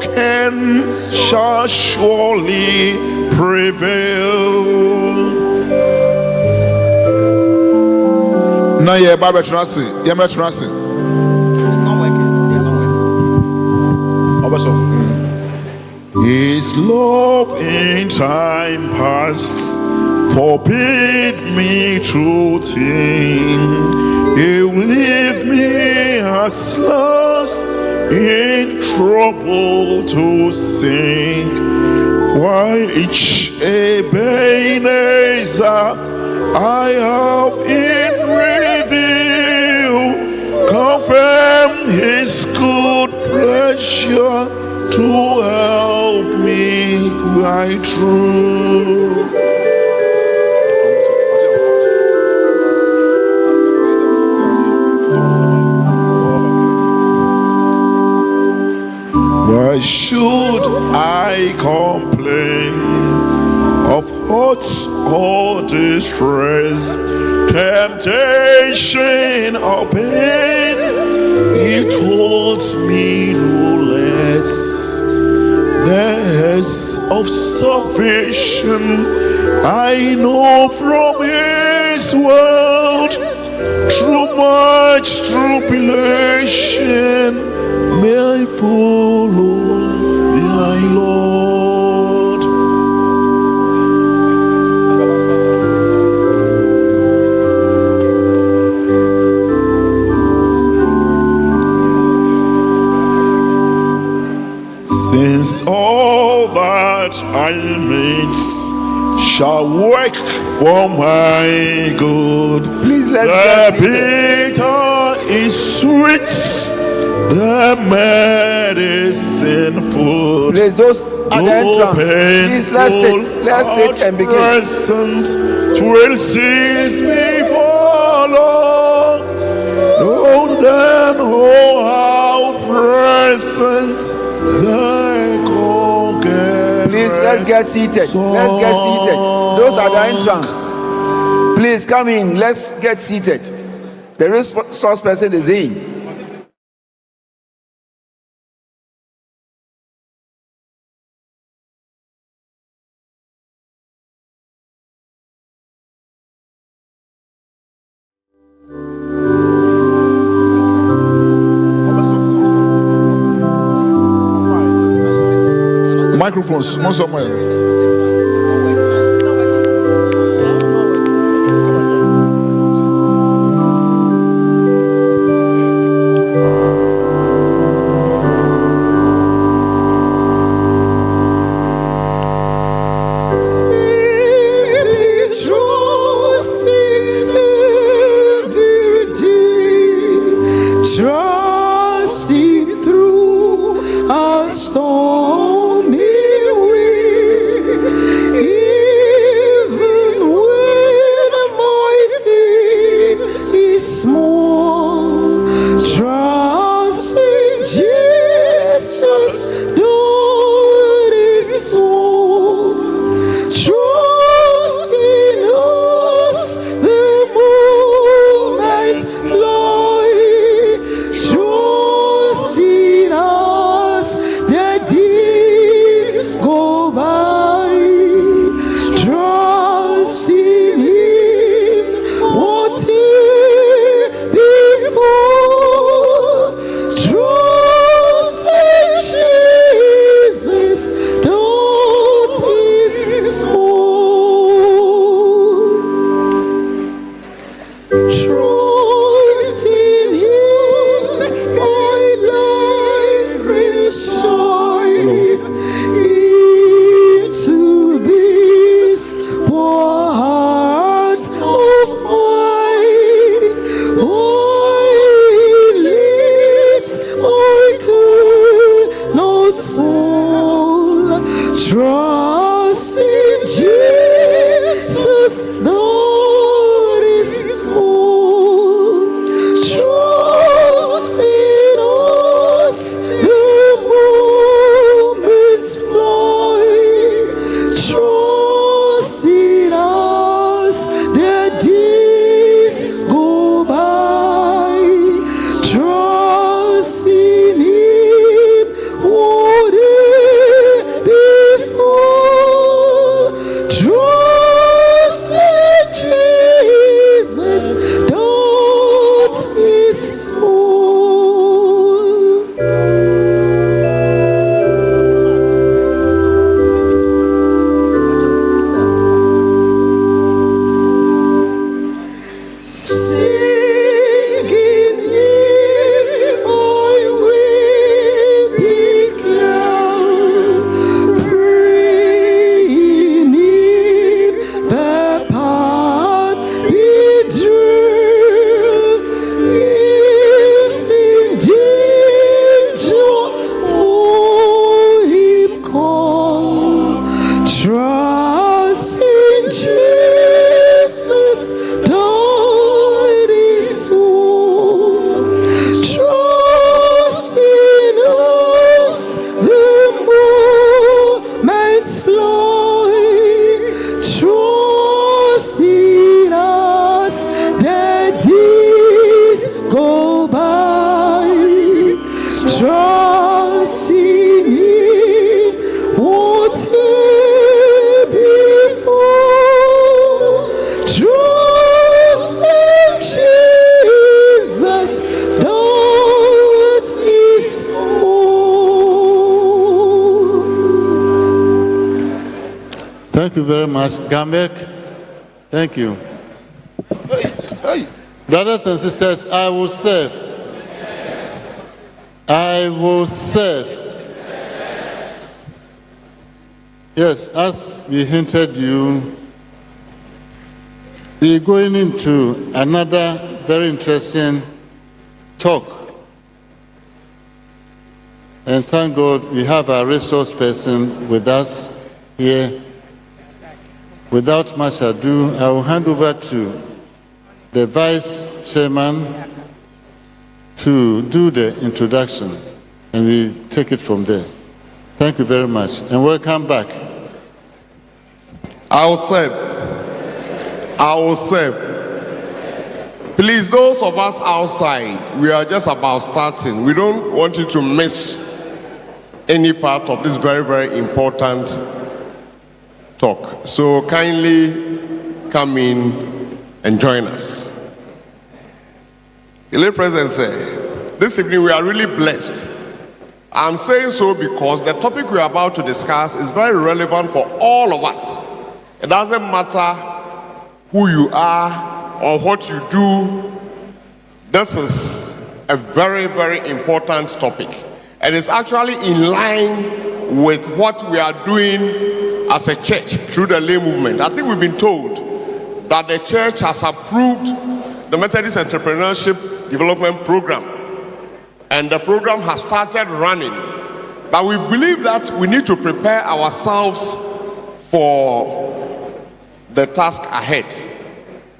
spoken shall surely prevail. Now, yeah, Bible Transi. Yeah, Bible Transi. It's not working. Yeah, not working. His love in time past forbid me to think He'll leave me at last in trouble to sink. Why 𝗖𝗢𝗨𝗡𝗖𝗓 I have in review confirm His good pleasure to help me cry true. Why should I complain of hurt or distress, temptation or pain? He told me no less. There's of salvation I know from His word. Through much tribulation may I follow thy Lord. Since all that I meet shall work for my good, Please let's the get seated. bitter is sweet, the medicine food. Please, those at the entrance, please let's sit and begin. Presence will cease before long. Know then, oh, how present thy congregation. Please, let's get seated. Let's get seated. Those at the entrance, please come in. Let's get seated. The resource person is in. Microphones, somewhere. Trusting through a stormy wind. trusting in what before. Trust in Jesus, that is all. Thank you very much, Gambek. Thank you. Brothers and sisters, I will serve. I will serve. Yes, as we hinted you, we're going into another very interesting talk. And thank God we have a resource person with us here. Without much ado, I will hand over to the Vice Chairman to do the introduction, and we take it from there. Thank you very much, and welcome back. I will serve. I will serve. Please, those of us outside, we are just about starting. We don't want you to miss any part of this very, very important talk. So kindly come in and join us. The late President said, this evening we are really blessed. I'm saying so because the topic we are about to discuss is very relevant for all of us. It doesn't matter who you are or what you do. This is a very, very important topic. And it's actually in line with what we are doing as a church through the lay movement. I think we've been told that the church has approved the Methodist Entrepreneurship Development Program, and the program has started running. But we believe that we need to prepare ourselves for the task ahead.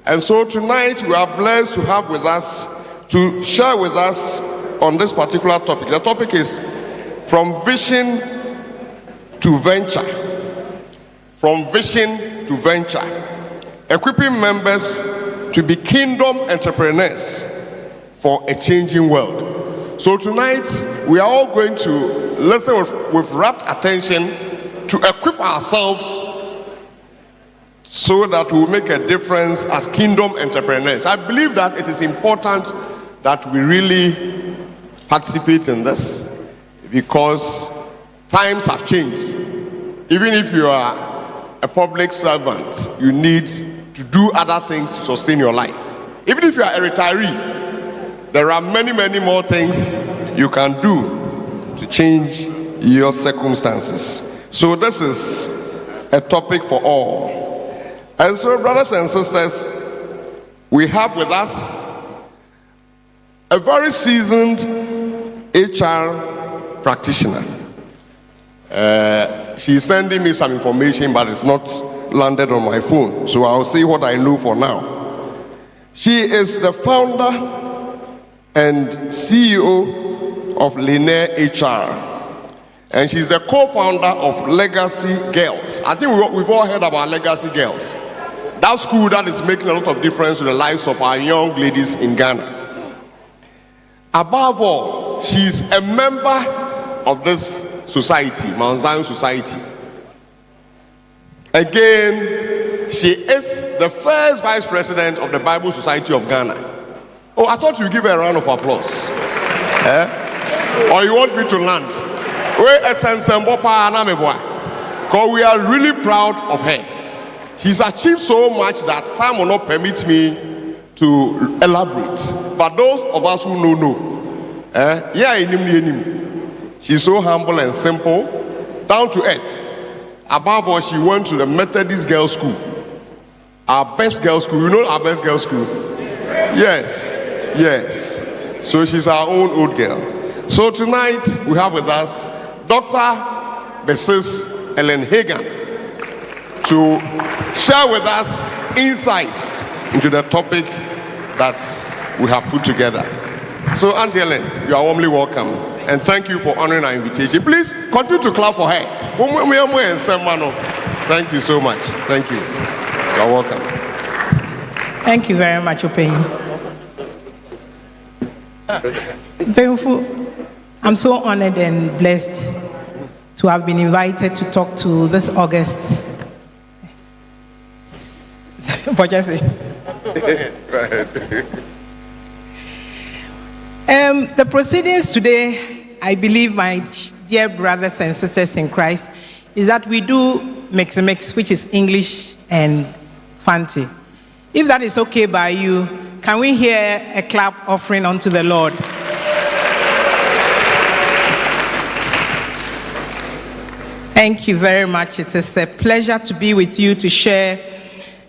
And so tonight we are blessed to have with us, to share with us on this particular topic. The topic is From Vision to Venture. From Vision to Venture. Equipping members to be kingdom entrepreneurs for a changing world. So tonight, we are all going to listen with rapt attention to equip ourselves so that we will make a difference as kingdom entrepreneurs. I believe that it is important that we really participate in this because times have changed. Even if you are a public servant, you need to do other things to sustain your life. Even if you are a retiree, there are many, many more things you can do to change your circumstances. So this is a topic for all. And so, brothers and sisters, we have with us a very seasoned HR practitioner. She's sending me some information, but it's not landed on my phone, so I'll say what I know for now. She is the founder and CEO of Linear HR, and she's the co-founder of Legacy Girls. I think we've all heard about Legacy Girls. That school that is making a lot of difference to the lives of our young ladies in Ghana. Above all, she's a member of this society, Mount Zion Society. Again, she is the first vice president of the Bible Society of Ghana. Oh, I thought you'd give her a round of applause. Or you want me to land? Because we are really proud of her. She's achieved so much that time will not permit me to elaborate. But those of us who know. She's so humble and simple, down to earth. Above all, she went to the Methodist Girls' School. Our best girls' school. You know our best girls' school? Yes. So she's our own old girl. So tonight, we have with us Dr. Mrs. Ellen Hagan to share with us insights into the topic that we have put together. So, Auntie Ellen, you are warmly welcome. And thank you for honoring our invitation. Please continue to clap for her. Thank you so much. Thank you. You are welcome. Thank you very much, Opey. I'm so honored and blessed to have been invited to talk to this August. What you say? The proceedings today, I believe, my dear brothers and sisters in Christ, is that we do mix, which is English and Fanti. If that is okay by you, can we hear a clap offering unto the Lord? Thank you very much. It is a pleasure to be with you to share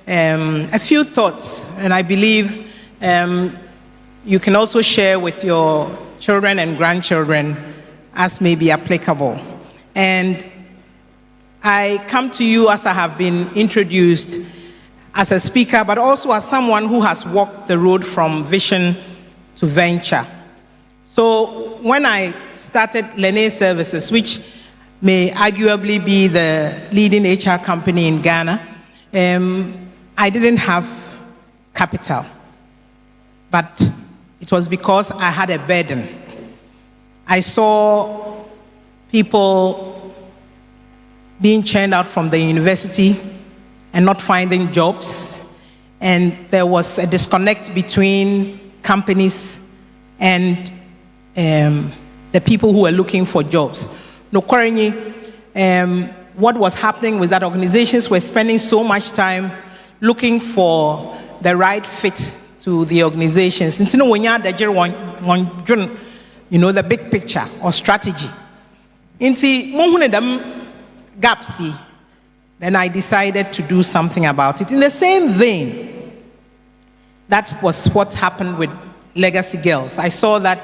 a few thoughts, and I believe you can also share with your children and grandchildren as may be applicable. And I come to you as I have been introduced as a speaker, but also as someone who has walked the road from vision to venture. So when I started 𝗖𝗢𝗡𝗖𝗓 Services, which may arguably be the leading HR company in Ghana, I didn't have capital, but it was because I had a burden. I saw people being churned out from the university and not finding jobs, and there was a disconnect between companies and the people who were looking for jobs. No, currently, what was happening was that organizations were spending so much time looking for the right fit to the organizations. And when you know, the big picture or strategy. Gaps, then I decided to do something about it. In the same vein, that was what happened with Legacy Girls. I saw that,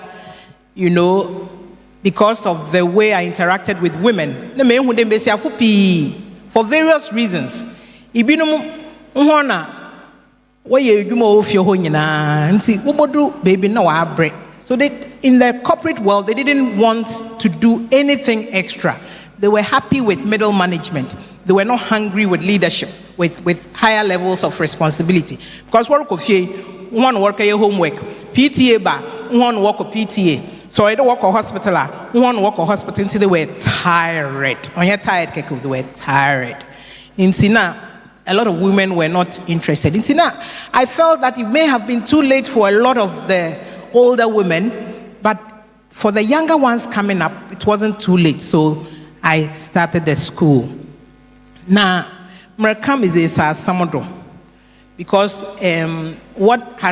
you know, because of the way I interacted with women, for various reasons. So in the corporate world, they didn't want to do anything extra. They were happy with middle management. They were not hungry with leadership, with higher levels of responsibility. Because one work your homework, PTA one work of PTA. So I don't work a hospital, one work a hospital until they were tired. When you're tired, they were tired. In Sina, a lot of women were not interested. In Sina, I felt that it may have been too late for a lot of the older women, but for the younger ones coming up, it wasn't too late. So I started the school. Now, Merakam is a Samodo, because what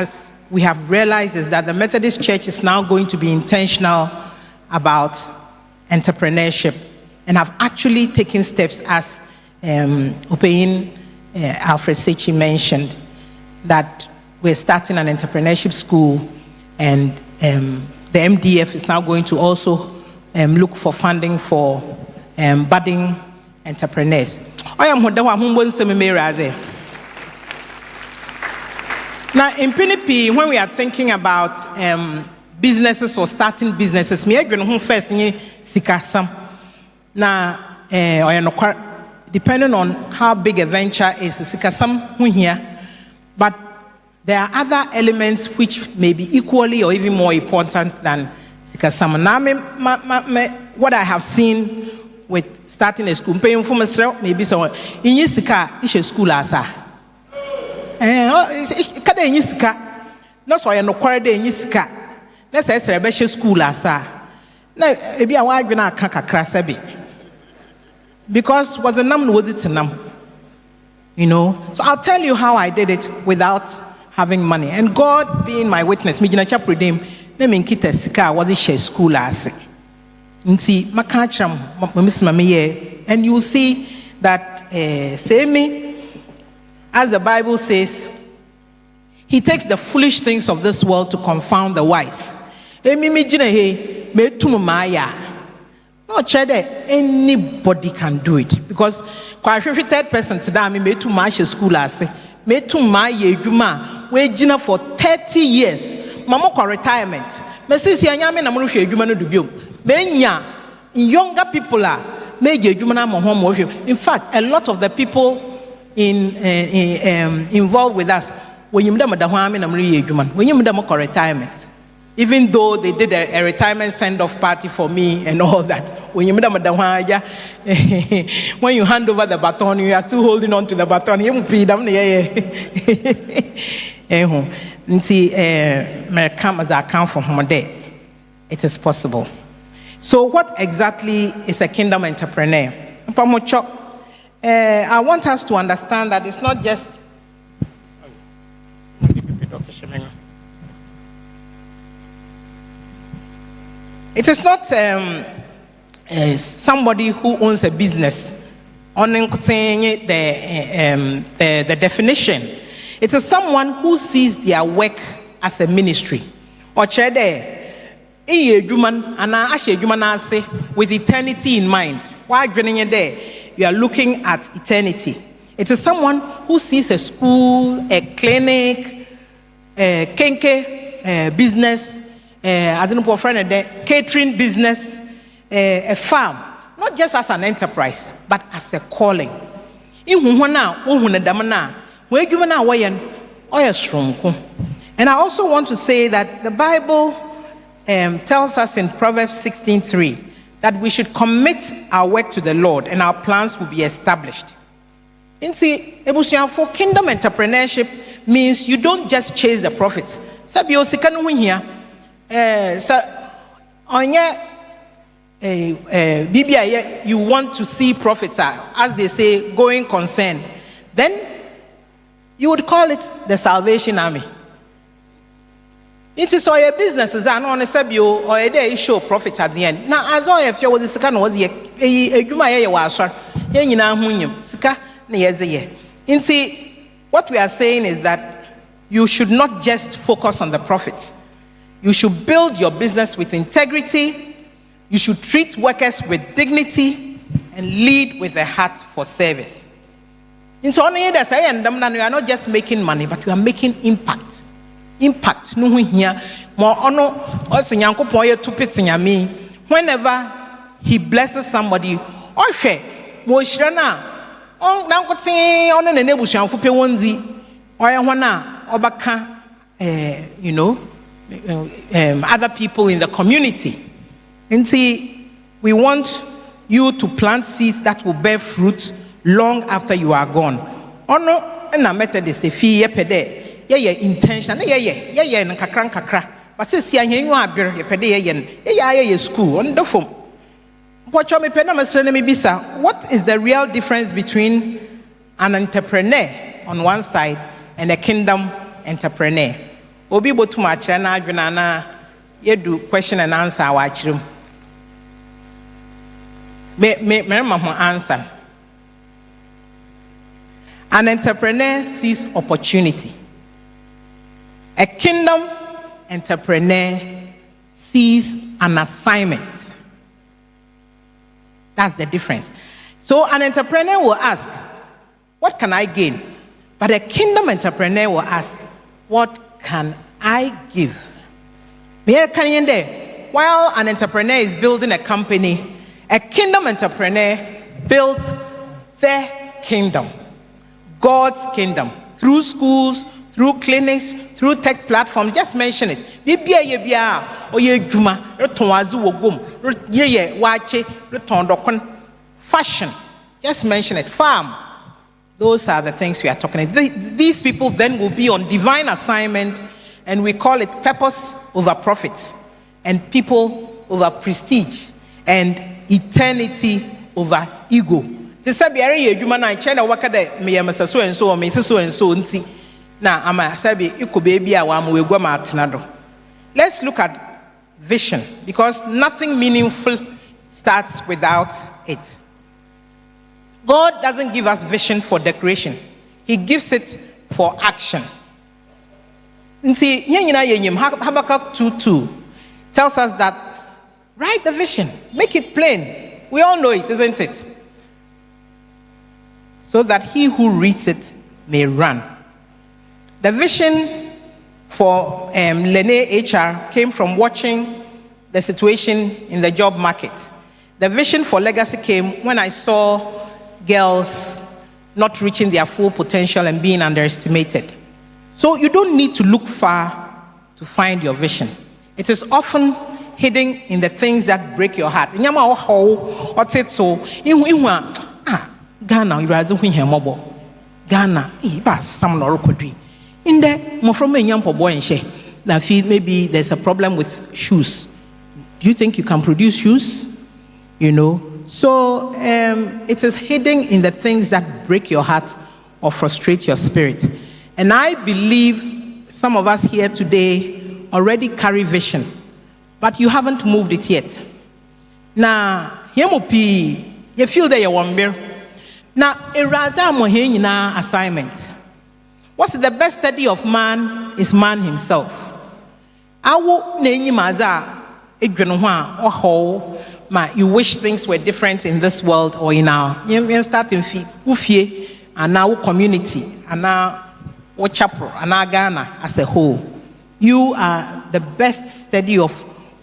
we have realized is that the Methodist Church is now going to be intentional about entrepreneurship and have actually taken steps, as 𝗖𝗢𝗡𝗖𝗓 mentioned, that we're starting an entrepreneurship school, and the MDF is now going to also look for funding for budding entrepreneurs. Now, in PNP, when we are thinking about businesses or starting businesses, me first sikasam. Now, depending on how big a venture is, sikasam here, but there are other elements which may be equally or even more important than sikasam. Now, what I have seen with starting a school, paying for myself, maybe someone in Yisika, it's a school asa. Kada in Yisika, not so I no quarter in Yisika. Let's say a special school asa. Now, maybe I want to crack a bit. Because was a num was it a num? You know? So I'll tell you how I did it without having money. And God being my witness, me jina chap redeem, ne me nkita sika was it share school ase. Nti makachram and you see that say me, as the Bible says, he takes the foolish things of this world to confound the wise. No, anybody can do it, because quite third person today I made too much school as made too my juma we jina for 30 years. Mama kwa retirement. Me sisi anyame na mo hwe adwuma no dubiom. Benya younger people are made adwuma na mo hom. In fact, a lot of the people involved with us when you mda ho ame na mo hwe adwuma. When you mda mo kwa retirement. Even though they did a retirement send-off party for me and all that. When you hand over the baton, you are still holding on to the baton. It is possible. So what exactly is a kingdom entrepreneur? I want us to understand that it's not just it is not somebody who owns a business. On the definition, it is someone who sees their work as a ministry. Or with eternity in mind. While there, you are looking at eternity. It is someone who sees a school, a clinic, a kenke business, I don't know, catering business, a farm, not just as an enterprise, but as a calling. And I also want to say that the Bible tells us in Proverbs 16:3 that we should commit our work to the Lord and our plans will be established. For kingdom entrepreneurship means you don't just chase the profits. You want to see profits, as they say, going concern, then you would call it the Salvation Army. It is all your businesses and on a sabio or a day show profit at the end. Now, as I feel this kind of was a what we are saying is that you should not just focus on the profits. You should build your business with integrity. You should treat workers with dignity and lead with a heart for service. We are not just making money, but we are making impact. Impact. Whenever he blesses somebody, other people in the community. And see, we want you to plant seeds that will bear fruit long after you are gone. And a Methodist, the fee intention, but since you are school on the phone. What is the real difference between an entrepreneur on one side and a kingdom entrepreneur? Obi botu machira na adwena na yedu question and answer awachiro. Me answer. An entrepreneur sees opportunity. A kingdom entrepreneur sees an assignment. That's the difference. So an entrepreneur will ask, what can I gain? But a kingdom entrepreneur will ask, what can I give? While an entrepreneur is building a company, a kingdom entrepreneur builds the kingdom, God's kingdom, through schools, through clinics, through tech platforms. Just mention it. Fashion. Just mention it. Farm. Those are the things we are talking about. These people then will be on divine assignment, and we call it purpose over profit, and people over prestige, and eternity over ego. Let's look at vision, because nothing meaningful starts without it. God doesn't give us vision for decoration. He gives it for action. And see, Habakkuk 2:2 tells us that write the vision, make it plain. We all know it, isn't it? So that he who reads it may run. The vision for 𝗓𝗓 came from watching the situation in the job market. The vision for legacy came when I saw girls not reaching their full potential and being underestimated. So you don't need to look far to find your vision. It is often hidden in the things that break your heart. Nyama oho otsetso ihu Ghana irazu hu hemobo. Ghana ba sam loro kodwi. Inde mo from enyampo boy nhye. That feel maybe there's a problem with shoes. Do you think you can produce shoes? You know? So it is hidden in the things that break your heart or frustrate your spirit. And I believe some of us here today already carry vision, but you haven't moved it yet. Now, you feel that you're one beer. Now, a assignment. What's the best study of man is man himself. You wish things were different in this world or in our and now community and now chapel and now Ghana as a whole. You are the best study of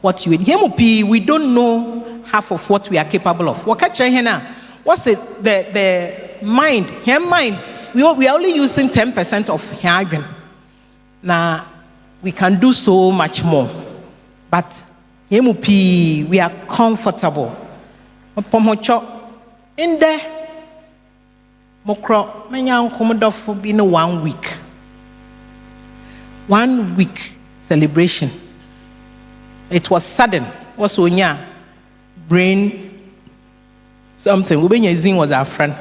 what you need. We don't know half of what we are capable of. What's it? The mind. We are only using 10% of Hyadrin. Now we can do so much more. But we are comfortable. In there, Mokro, many uncommodore been 1 week. 1 week celebration. It was sudden. Was Onya brain something. Ubenya Zin was our friend.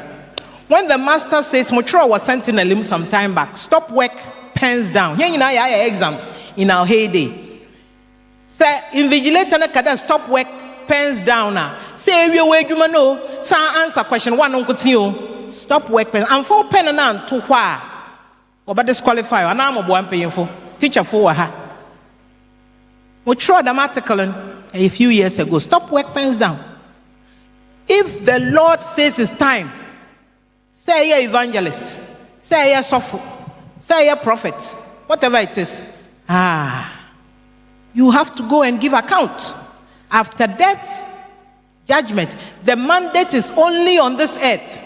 When the master says Motro was sent in a limb some time back, stop work, pens down. Here in our exams in our heyday. Say invigilator na kada stop work, pens down now. Say we way you know, say answer question one on continue. Stop work pen. And for pen and to why? Or but disqualify. And I'm a boy paying for teacher for her. We tried an article a few years ago. Stop work pens down. If the Lord says it's time, say you're evangelist, say you're software, say you're prophet, whatever it is. You have to go and give account. After death, judgment. The mandate is only on this earth.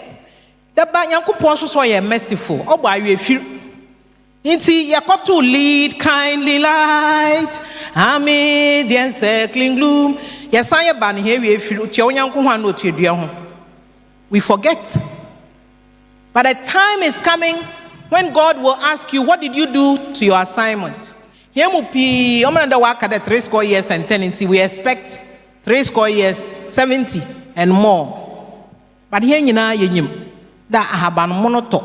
The Banyankupon so you merciful. Oh, by you feel. Inti got to lead kindly light. Amid the encircling gloom. Yes, I am ban here. We forget. But a time is coming when God will ask you, what did you do to your assignment? Here will be the work at 3 years and 10. We expect 3 years, 70 and more. But here you know, that I have been monoto.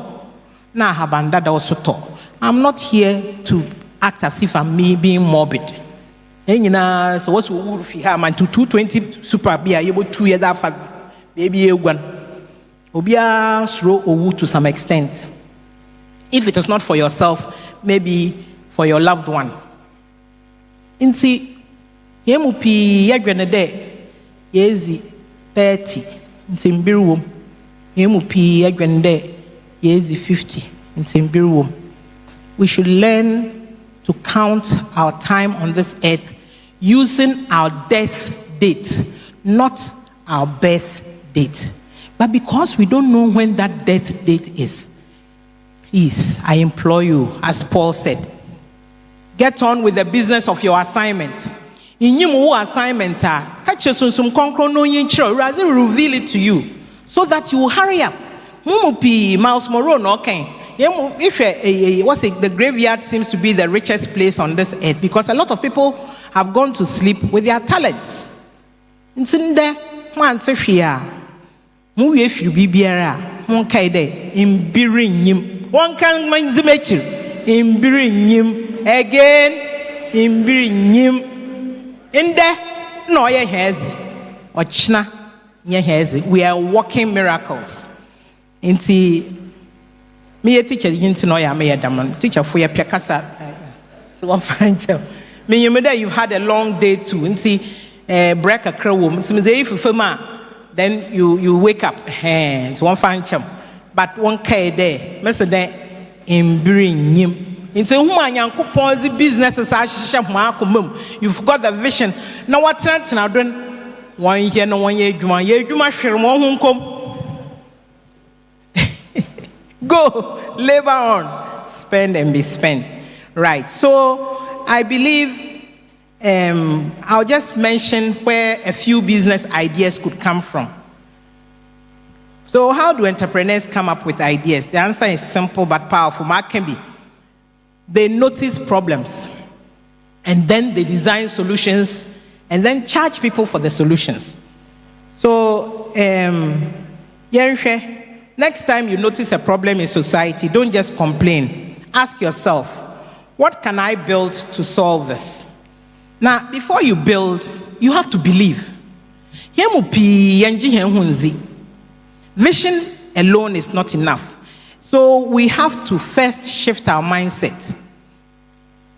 Now I have been that also talk. I'm not here to act as if I'm me being morbid. And you know, so what's if you have my 220 super be able 2 years after baby one. Obia slow owu to some extent. If it is not for yourself, maybe for your loved one. Inti yemupi yagwenede yezi 30 inti mbiruwom. Yemupi yagwenede yezi 50 inti mbiruwom. We should learn to count our time on this earth using our death date, not our birth date. But because we don't know when that death date is, please, I implore you, as Paul said, get on with the business of your assignment. In your assignment, catch us some concrete no yinchiro, rather reveal it to you, so that you will hurry up. Mumupi Miles Morone, okay. If what's it, the graveyard seems to be the richest place on this earth because a lot of people have gone to sleep with their talents. It's in there, one Safia. Move if you be beara, one kaide, in bearing him. One can mind the mature, in bearing him again, in bearing him. In there, no, ye has or chna, ye has. We are walking miracles. Inti. Me a teacher, you know, I may a teacher for your Piacasa. One fine job. Me, you've had a long day too, and see, break a crow woman. So, if you then you wake up, hands, one fine chum. But 1K day, Mr. Day, in bring him. In say, woman, young coupons, the business is actually Markham. You've got the vision. Now, what sense now, then 1 year, no 1 year, you must share one come. Go, labor on, spend and be spent. Right. So I believe I'll just mention where a few business ideas could come from. So how do entrepreneurs come up with ideas? The answer is simple but powerful. Mark can be. They notice problems, and then they design solutions, and then charge people for the solutions. So, next time you notice a problem in society, don't just complain. Ask yourself, what can I build to solve this? Now, before you build, you have to believe. Vision alone is not enough. So we have to first shift our mindset.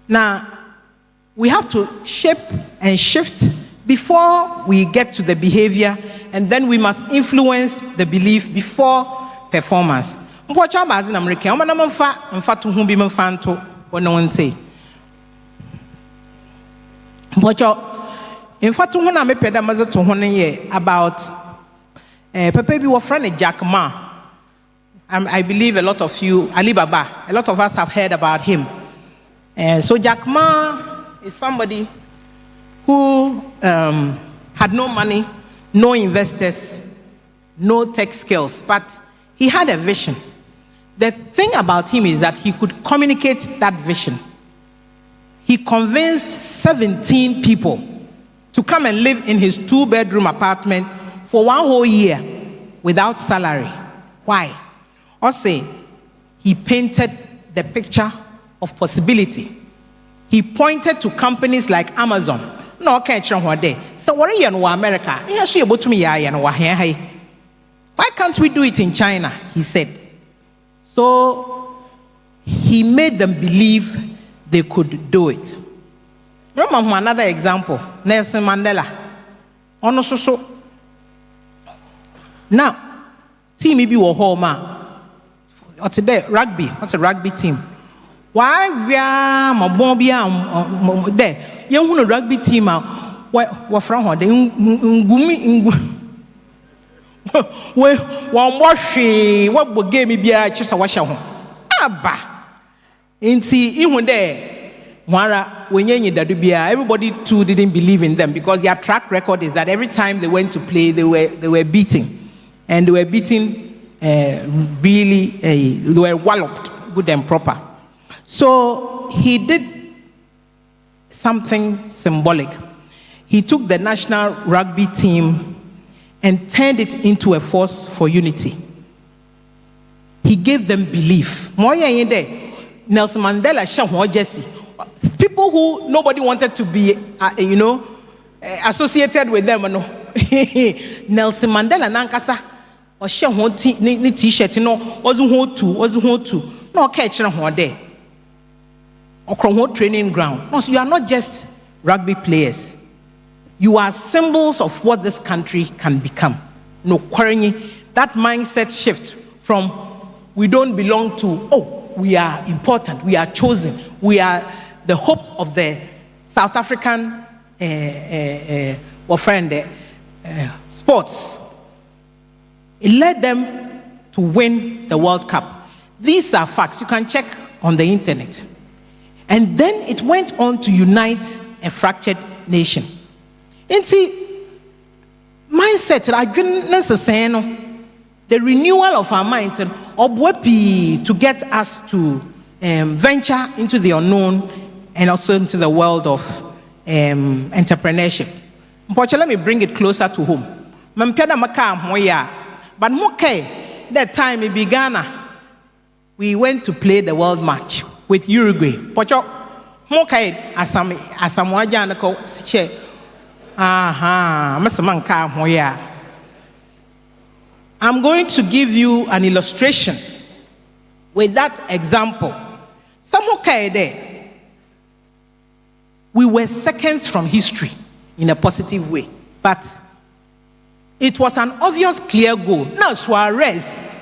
Now, we have to shape and shift before we get to the behavior, and then we must influence the belief before performance. In fact, when I made about Pepe bi friend 𝗖𝗢𝗡𝗖𝗡𝗫. I believe a lot of you, Alibaba, a lot of us have heard about him. So 𝗖𝗢𝗡𝗖𝗡𝗫 is somebody who had no money, no investors, no tech skills, but he had a vision. The thing about him is that he could communicate that vision. He convinced 17 people to come and live in his 2-bedroom apartment for 1 whole year without salary. Why? Also, he painted the picture of possibility. He pointed to companies like Amazon. No, okay, so what are you in America? Why can't we do it in China? He said. So he made them believe they could do it. Remember another example, Nelson Mandela. Now, team maybe were home or today rugby. What's a rugby team? Why we are there? You know rugby team what from her? One what game be a chisa wash home. Abba. Even there. Everybody too didn't believe in them because their track record is that every time they went to play, they were beating. And they were beaten really, they were walloped good and proper. So he did something symbolic. He took the national rugby team and turned it into a force for unity. He gave them belief. Nelson Mandela, Jesse, people who nobody wanted to be, associated with them. Nelson Mandela nankasa or share ni t-shirt no wasn't no catch there or training ground. No, so you are not just rugby players. You are symbols of what this country can become. No quarrying that mindset shift from we don't belong to we are important, we are chosen, we are the hope of the South African sports. It led them to win the World Cup. These are facts. You can check on the internet. And then it went on to unite a fractured nation. And see, mindset, the renewal of our minds to get us to venture into the unknown and also into the world of entrepreneurship. Let me bring it closer to home. But that time in Ghana, we went to play the world match with Uruguay. I'm going to give you an illustration with that example. We were seconds from history in a positive way, but it was an obvious, clear goal. Now Suarez,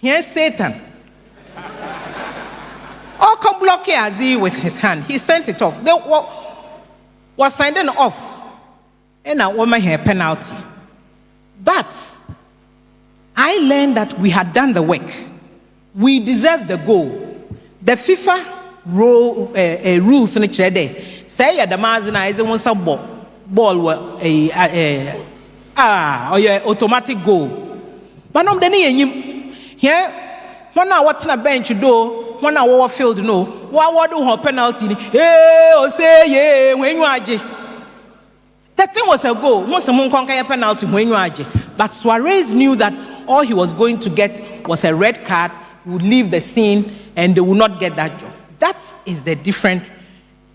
here's Satan. Oh, come block Azi with his hand. He sent it off. They was signed off, and a woman had penalty. But I learned that we had done the work. We deserved the goal. The FIFA rules in the say at the mazina is one sub ball or automatic goal. But no, then here 1 hour what's a bench do 1 hour field no what do her penalty say yeah when you are that thing was a goal. Once someone conquer a penalty when you are but Suarez knew that all he was going to get was a red card. He would leave the scene and they would not get that job. That is the difference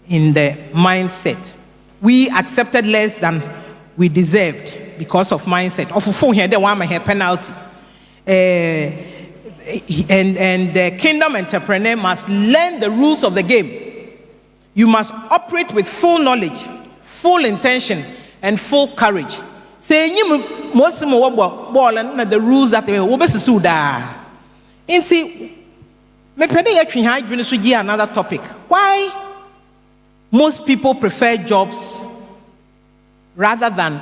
in the mindset. We accepted less than we deserved because of mindset. Of phone here, they want my penalty. And the kingdom entrepreneur must learn the rules of the game. You must operate with full knowledge, full intention, and full courage. Say you most ball and the rules that we will suda. In see, me pede yetwe ha adwene so gi another topic. Why most people prefer jobs rather than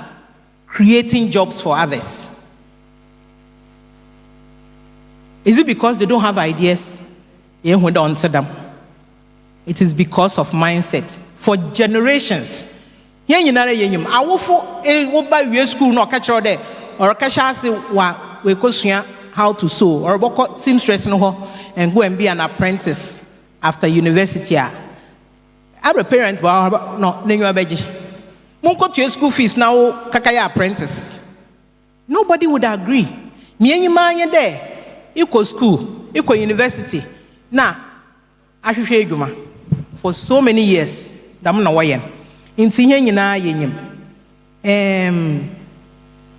creating jobs for others? Is it because they don't have ideas? It is because of mindset. For generations, school no catch there or how to sew or seamstress and go and be an apprentice after university. I'm a parent, no, Munko to your school fees now, kakaya apprentice. Nobody would agree. Me and you man there, equal school, equal university. Now, I should share you for so many years. Damna wayen. In Sinyana yenyim.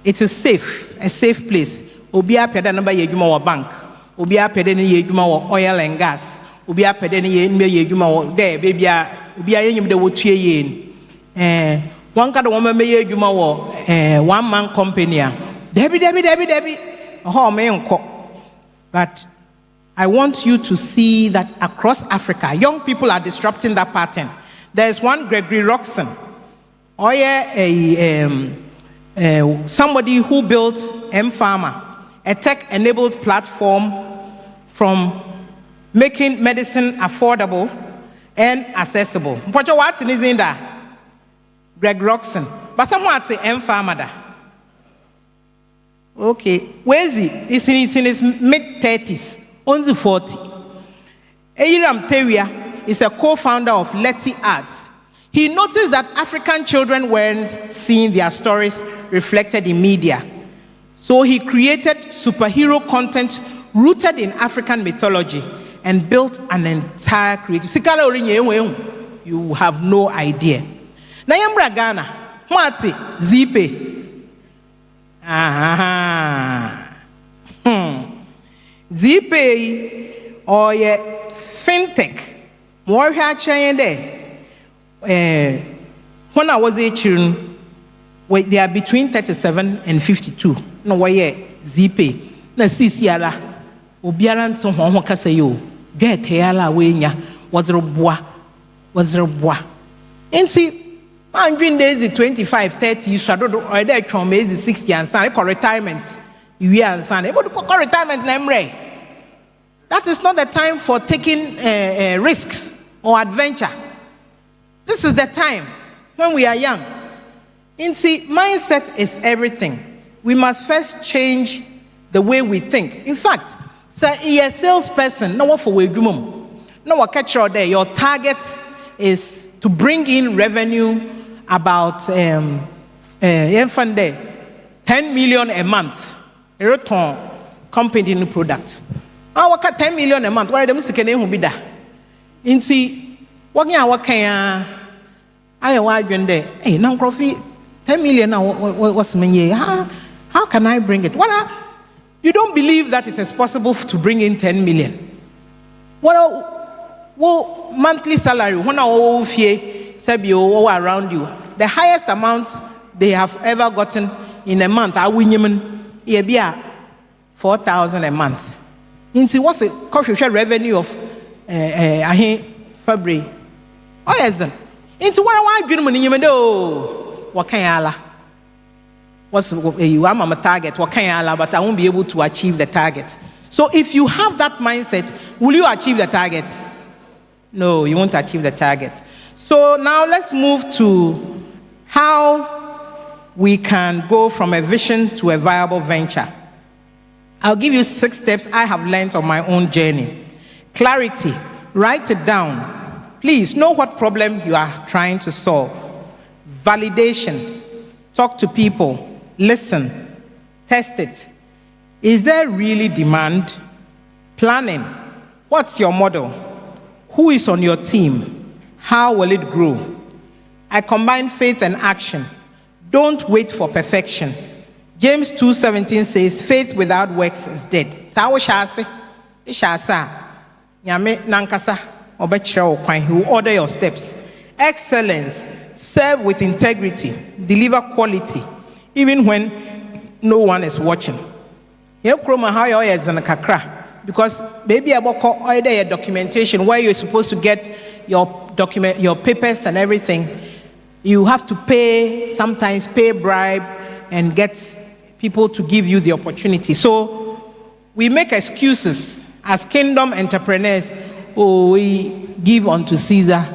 It is safe, a safe place. Obia peda number yejuma wa bank. Obia peda ni yejuma wa oil and gas. Obia peda ni yejuma wa there, baby. Obia yenyim de wotie yen. One kind of woman may you one man company. Debbie. Oh, man. But I want you to see that across Africa, young people are disrupting that pattern. There's one Gregory Roxon, somebody who built 𝗖𝗢𝗡𝗖𝗓, a tech-enabled platform from making medicine affordable and accessible. What's in that? Greg Roxon. But someone say 𝗖𝗢𝗡𝗖𝗓. Okay. Where is he? He's in his mid-30s, only 40. 𝗖𝗢𝗡𝗖𝗓 is a co-founder of 𝗧𝗕𝗓𝗡. He noticed that African children weren't seeing their stories reflected in media. So he created superhero content rooted in African mythology and built an entire creative. You have no idea. Na yambra Ghana, mwati 𝗖𝗢𝗡𝗖𝗓. 𝗖𝗢𝗡 or fintech. More when I was a child, they are between 37 and 52. No way, 𝗖𝗢𝗡. Na sisiala, obiaran so ho kasa yo. Get yala wenya was roboa. Inti man during days 25, 30, you should or there from age 60 and son retirement. You and son, retirement name. That is not the time for taking risks or adventure. This is the time when we are young. Inti mindset is everything. We must first change the way we think. In fact, say a salesperson, no what for we do no what catch out there. Your target is to bring in revenue about 10 million a month. A return company new product. I work at 10 million a month. Why the Mr. Kenny who be that? Inti working I work I wonder there. Hey, now coffee 10 million now what's me? How can I bring it? What you don't believe that it is possible to bring in 10 million? What monthly salary? When I fee Sebio around you, the highest amount they have ever gotten in a month, I win 4,000 a month. Into what's the coffee share revenue of February? Oh yes. Into what I do what can I? What's I'm a target? What can I? But I won't be able to achieve the target. So if you have that mindset, will you achieve the target? no, you won't achieve the target. So now let's move to how we can go from a vision to a viable venture. I'll give you 6 steps I have learned on my own journey. Clarity, write it down. Please know what problem you are trying to solve. Validation, talk to people, listen, test it. Is there really demand? Planning, what's your model? Who is on your team? How will it grow? I combine faith and action. Don't wait for perfection. James 2:17 says, faith without works is dead. He will order your steps. Excellence, serve with integrity, deliver quality, even when no one is watching. Because maybe about order documentation where you're supposed to get your papers and everything. You have to sometimes pay bribe and get people to give you the opportunity. So we make excuses as kingdom entrepreneurs. Oh, we give unto Caesar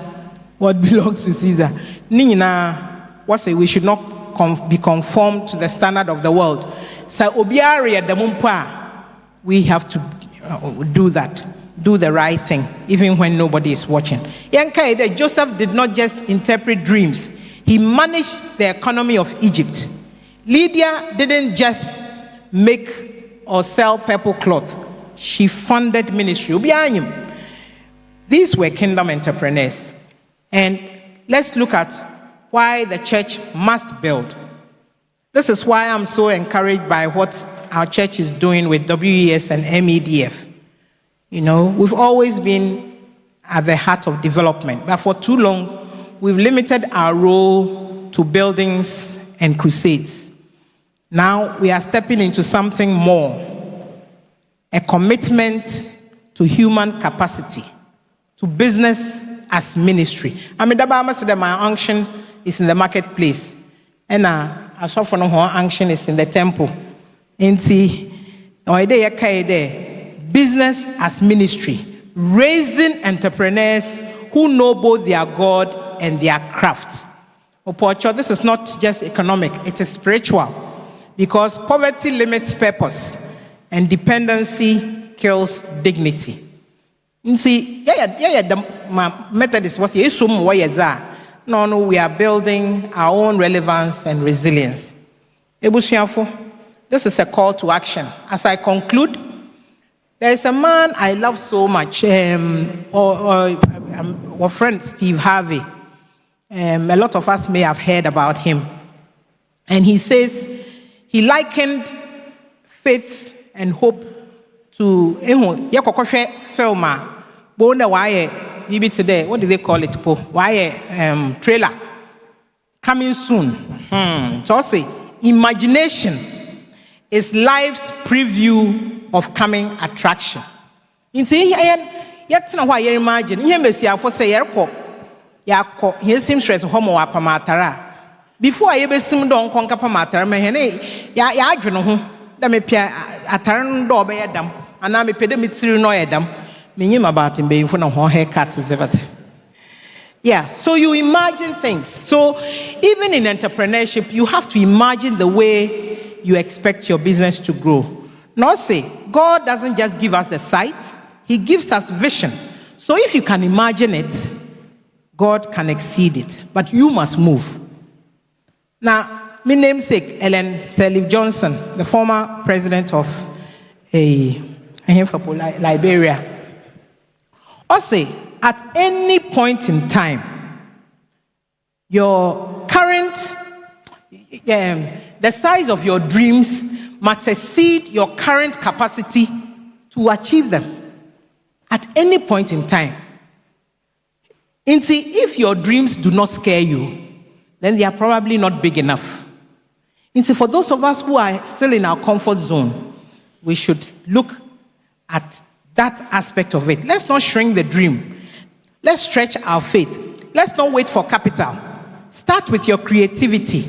what belongs to Caesar. We should not be conformed to the standard of the world. So we have to do that. Do the right thing, even when nobody is watching. Joseph did not just interpret dreams. He managed the economy of Egypt. Lydia didn't just make or sell purple cloth. She funded ministry. These were kingdom entrepreneurs. And let's look at why the church must build. This is why I'm so encouraged by what our church is doing with WES and MEDF. We've always been at the heart of development, but for too long, we've limited our role to buildings and crusades. Now we are stepping into something more, a commitment to human capacity, to business as ministry. My unction is in the marketplace, and I saw for no unction is in the temple. Business as ministry, raising entrepreneurs who know both their God and their craft. This is not just economic, it is spiritual, because poverty limits purpose and dependency kills dignity. The Methodist was no, we are building our own relevance and resilience. This is a call to action. As I conclude, there is a man I love so much, our friend 𝗖𝗢𝗡𝗘𝗫𝗓. A lot of us may have heard about him. And he says he likened faith and hope to 𝗖𝗢𝗡𝗖𝗓. Maybe today, what do they call it? Trailer coming soon. So I'll say, imagination is life's preview of coming attraction. Yet now why you imagine? For say he seems stress homo apamatara. Before I ever seem don't conquer pamatara, ya adwene da me pia atare do be yedam ana me pede mitiri no yedam menyim about him being for no haircut is everything. Yeah, so you imagine things. So even in entrepreneurship, you have to imagine the way you expect your business to grow. Not say, God doesn't just give us the sight, He gives us vision. So if you can imagine it, God can exceed it. But you must move. Now, my namesake, 𝗖𝗢𝗡𝗖𝗓 Johnson, the former president of Liberia, also, at any point in time, your current, the size of your dreams must exceed your current capacity to achieve them. At any point in time. If your dreams do not scare you, then they are probably not big enough. For those of us who are still in our comfort zone, we should look at that aspect of it. Let's not shrink the dream. Let's stretch our faith. Let's not wait for capital. Start with your creativity.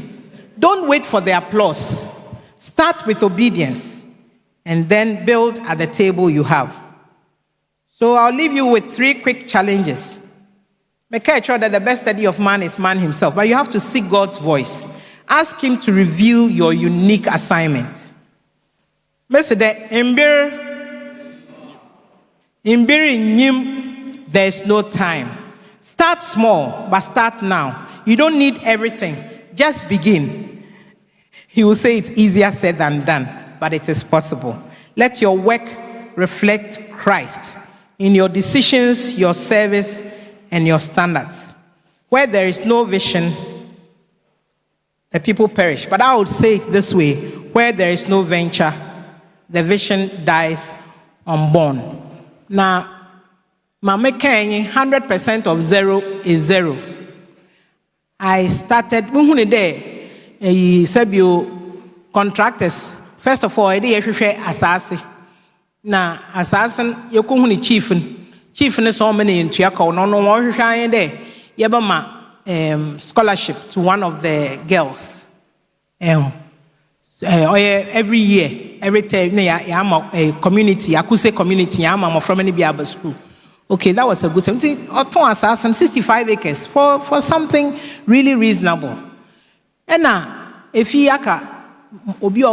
Don't wait for the applause. Start with obedience and then build at the table you have. So I'll leave you with 3 quick challenges. Make sure that the best study of man is man himself, but you have to seek God's voice. Ask him to reveal your unique assignment. There's no time. Start small, but start now. You don't need everything. Just begin. He will say it's easier said than done, but it is possible. Let your work reflect Christ in your decisions, your service, and your standards. Where there is no vision, the people perish. But I would say it this way: where there is no venture, the vision dies unborn. Now, Mama Kenny, 100% of 0 is 0. I started, contractors. First of all, I did assassin. Now, assassin, you couldn't chief is so many in Chiako, no more shine there. Yabama scholarship to one of the girls. Every year, every time, I'm a community, I could say community, I'm from any Bible school. Okay, that was a good thing. Assassin, 65 acres for something really reasonable. And now, if he obi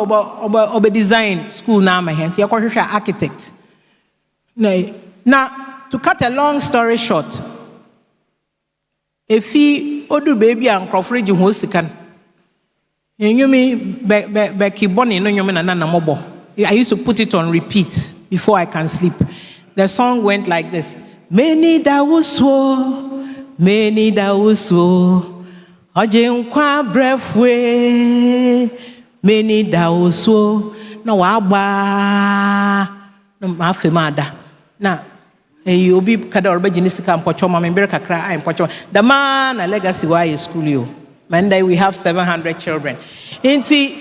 design school now, my hands, you're architect. Now, to cut a long story short, if he odu baby and Crawford you host can you me Becky Bonnie no you na mobo. I used to put it on repeat before I can sleep. The song went like this: Many that was Ojenkwa breath way, many that was no waba no mafemada. Now you be kador be jinistika mpocho mamembere kakra ai mpocho. The man a legacy why school you. Monday we have 700 children. Inti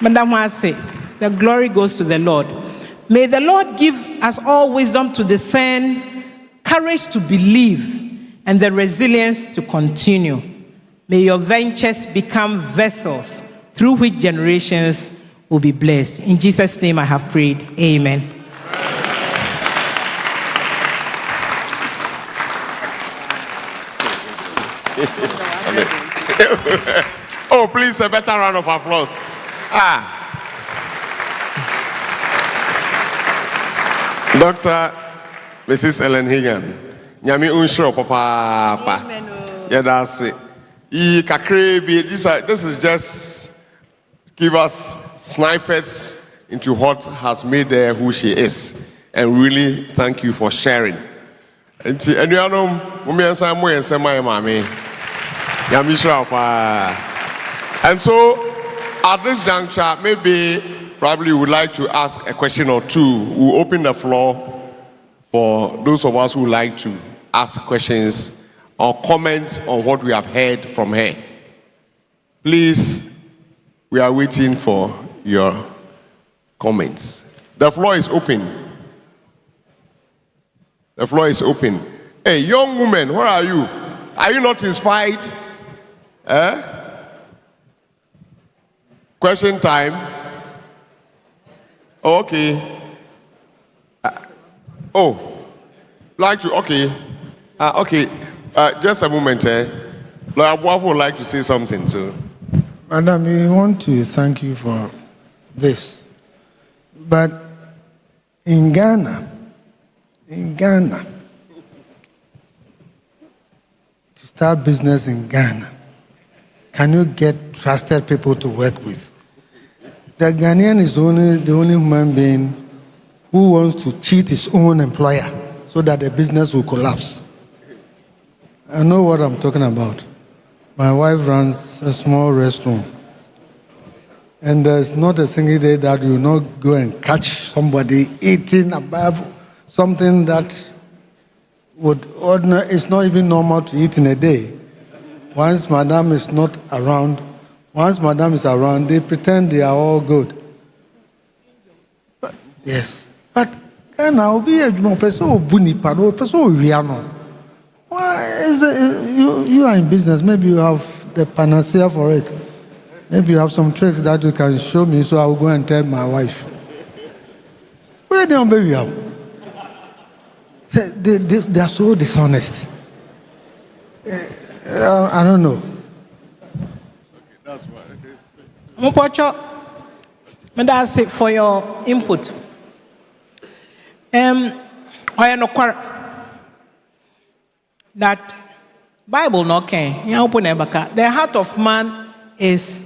Madam Wase, the glory goes to the Lord. May the Lord give us all wisdom to discern, courage to believe, and the resilience to continue. May your ventures become vessels through which generations will be blessed. In Jesus' name I have prayed. Amen. Oh, please, a better round of applause. Dr. Mrs. Ellen Higan. Nyami unsho papa. Yeah, that's it. This is just give us snippets into what has made her who she is. And really thank you for sharing. And you know, and so at this juncture, maybe probably would like to ask a question or two. We'll open the floor for those of us who like to ask questions or comment on what we have heard from her. Please, we are waiting for your comments. The floor is open. The floor is open. Hey, young woman, where are you? Are you not inspired? Question time. Oh, okay. Like to, okay. Okay. Just a moment. Lawyer Boaf would like to say something too. Madam, we want to thank you for this. But in Ghana, to start business in Ghana, can you get trusted people to work with? The Ghanaian is the only human being who wants to cheat his own employer so that the business will collapse. I know what I'm talking about. My wife runs a small restaurant. And there's not a single day that you will not go and catch somebody eating above something that it's not even normal to eat in a day. Once Madam is not around, once Madam is around, they pretend they are all good. But, yes. But Ghana will be a person who bunipa, no person who riano. Why is you are in business? Maybe you have the panacea for it. Maybe you have some tricks that you can show me, so I will go and tell my wife. We They don't bury them. They are so dishonest. I don't know. Mpocho, that's it for your input. I know that Bible no can. The heart of man is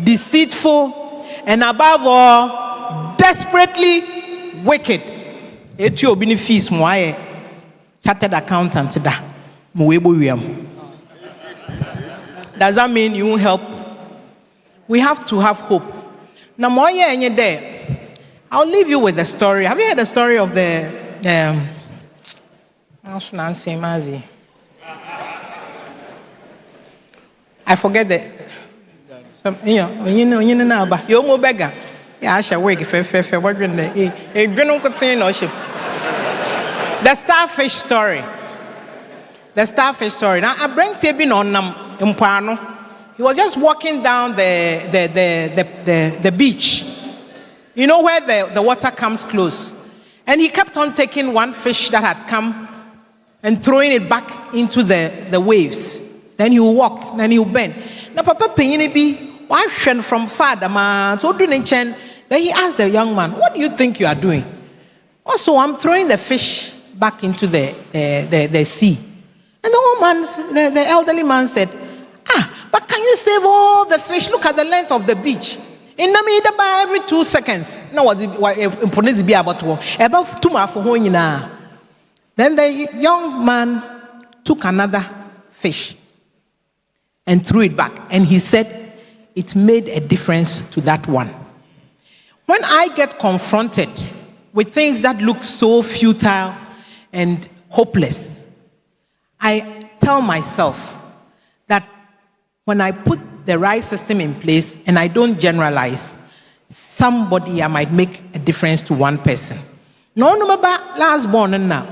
deceitful and above all desperately wicked. It's your benefits, my chartered accountant. Does that mean you won't help? We have to have hope. Now, more year there, I'll leave you with the story. Have you heard the story of the I forget the but you're more beggar. Yeah, I shall wake if what the starfish story. The starfish story. Now, I bring Sabin on Mpano. He was just walking down the beach. You know where the water comes close. And he kept on taking one fish that had come and throwing it back into the waves. Then he will walk, then he will bend. Now, Papa Penyinibi, why from father, man? So then he asked the young man, what do you think you are doing? Also, I'm throwing the fish back into the sea. And the old man, the elderly man said, but can you save all the fish? Look at the length of the beach. In the by every 2 seconds. No, what important be about 2 months for now. Then the young man took another fish and threw it back. And he said, it made a difference to that one. When I get confronted with things that look so futile and hopeless, I tell myself that when I put the right system in place and I don't generalize, somebody I might make a difference to one person. No, last born and now.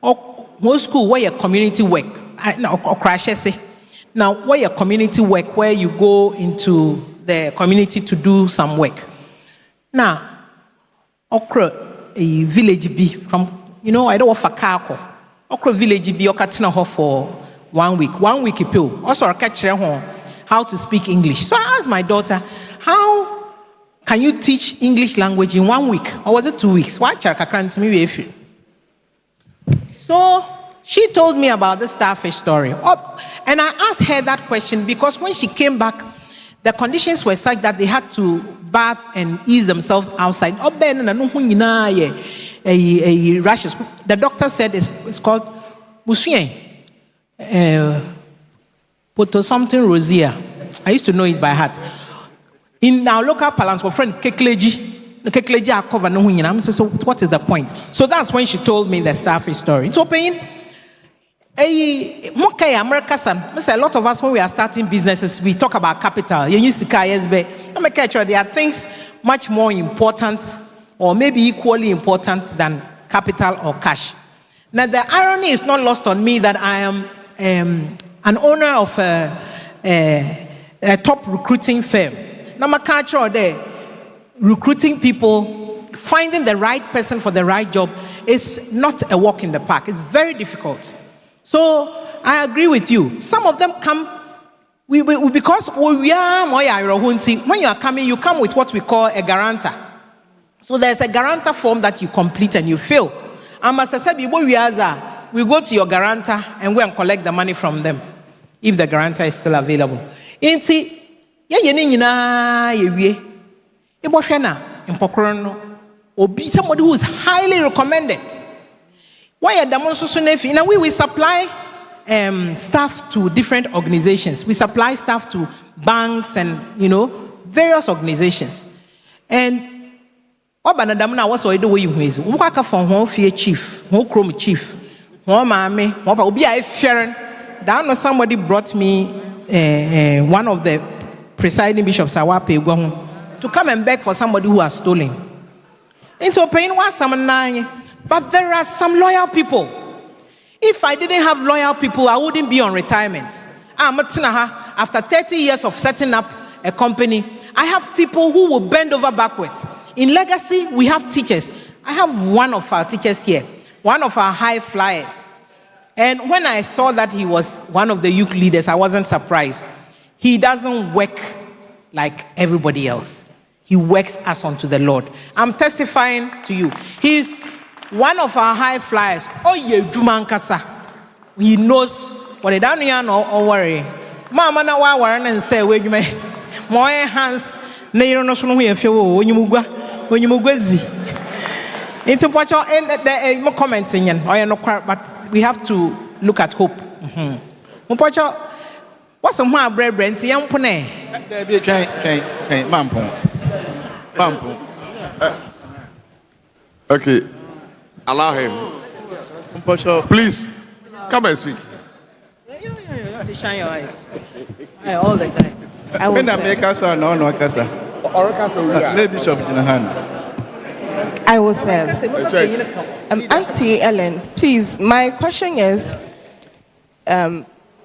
Or school where your community work. Now, where your community work, where you go into the community to do some work. Now, okra a village B from, I don't want for car. Okra village B okatina for 1 week. 1 week pill. Also, I catch how to speak English. So I asked my daughter, how can you teach English language in 1 week? Or was it 2 weeks? Why can't me? So she told me about the starfish story. And I asked her that question because when she came back, the conditions were such that they had to bath and ease themselves outside. Rashes. The doctor said it's called 𝗖𝗢𝗡𝗖𝗓. I used to know it by heart. In our local parlance, our friend 𝗖𝗢𝗡𝗖𝗓 are covered. So what is the point? So that's when she told me the starfish story. It's open. A lot of us, when we are starting businesses, we talk about capital. There are things much more important or maybe equally important than capital or cash. Now, the irony is not lost on me that I am an owner of a top recruiting firm. Now, my culture there, recruiting people, finding the right person for the right job is not a walk in the park. It's very difficult. So I agree with you. Some of them come because when you are coming, you come with what we call a guarantor. So there's a guarantor form that you complete and you fill. And Master said, we go to your guarantor and we collect the money from them if the guarantor is still available. Somebody who is highly recommended. We supply staff to different organizations. We supply staff to banks and various organizations. And was already way ways. Work from home chief, home chrome chief, home mammy, somebody brought me one of the presiding bishops to come and beg for somebody who has stolen. And so paying was some 9. But there are some loyal people. If I didn't have loyal people, I wouldn't be on retirement. After 30 years of setting up a company, I have people who will bend over backwards. In legacy, we have teachers. I have one of our teachers here, one of our high flyers. And when I saw that he was one of the youth leaders, I wasn't surprised. He doesn't work like everybody else. He works us unto the Lord. I'm testifying to you. He's one of our high flyers. Oh, yeah, Jumankasa. He knows what he don't know worry. Mama na wa worry and say, wait, you may more hands. Neither no sooner we feel when you mugwazi. It's important and more commenting but we have to look at hope. What's some more bread brand? See, I'm pone. There be a train, mampo. Okay, allow him. Please, come and speak. You have to shine your eyes. All the time. I will When I serve. make us or no, no, Casa. Maybe Bishop Jinahana. I will serve. Auntie Ellen, please, my question is,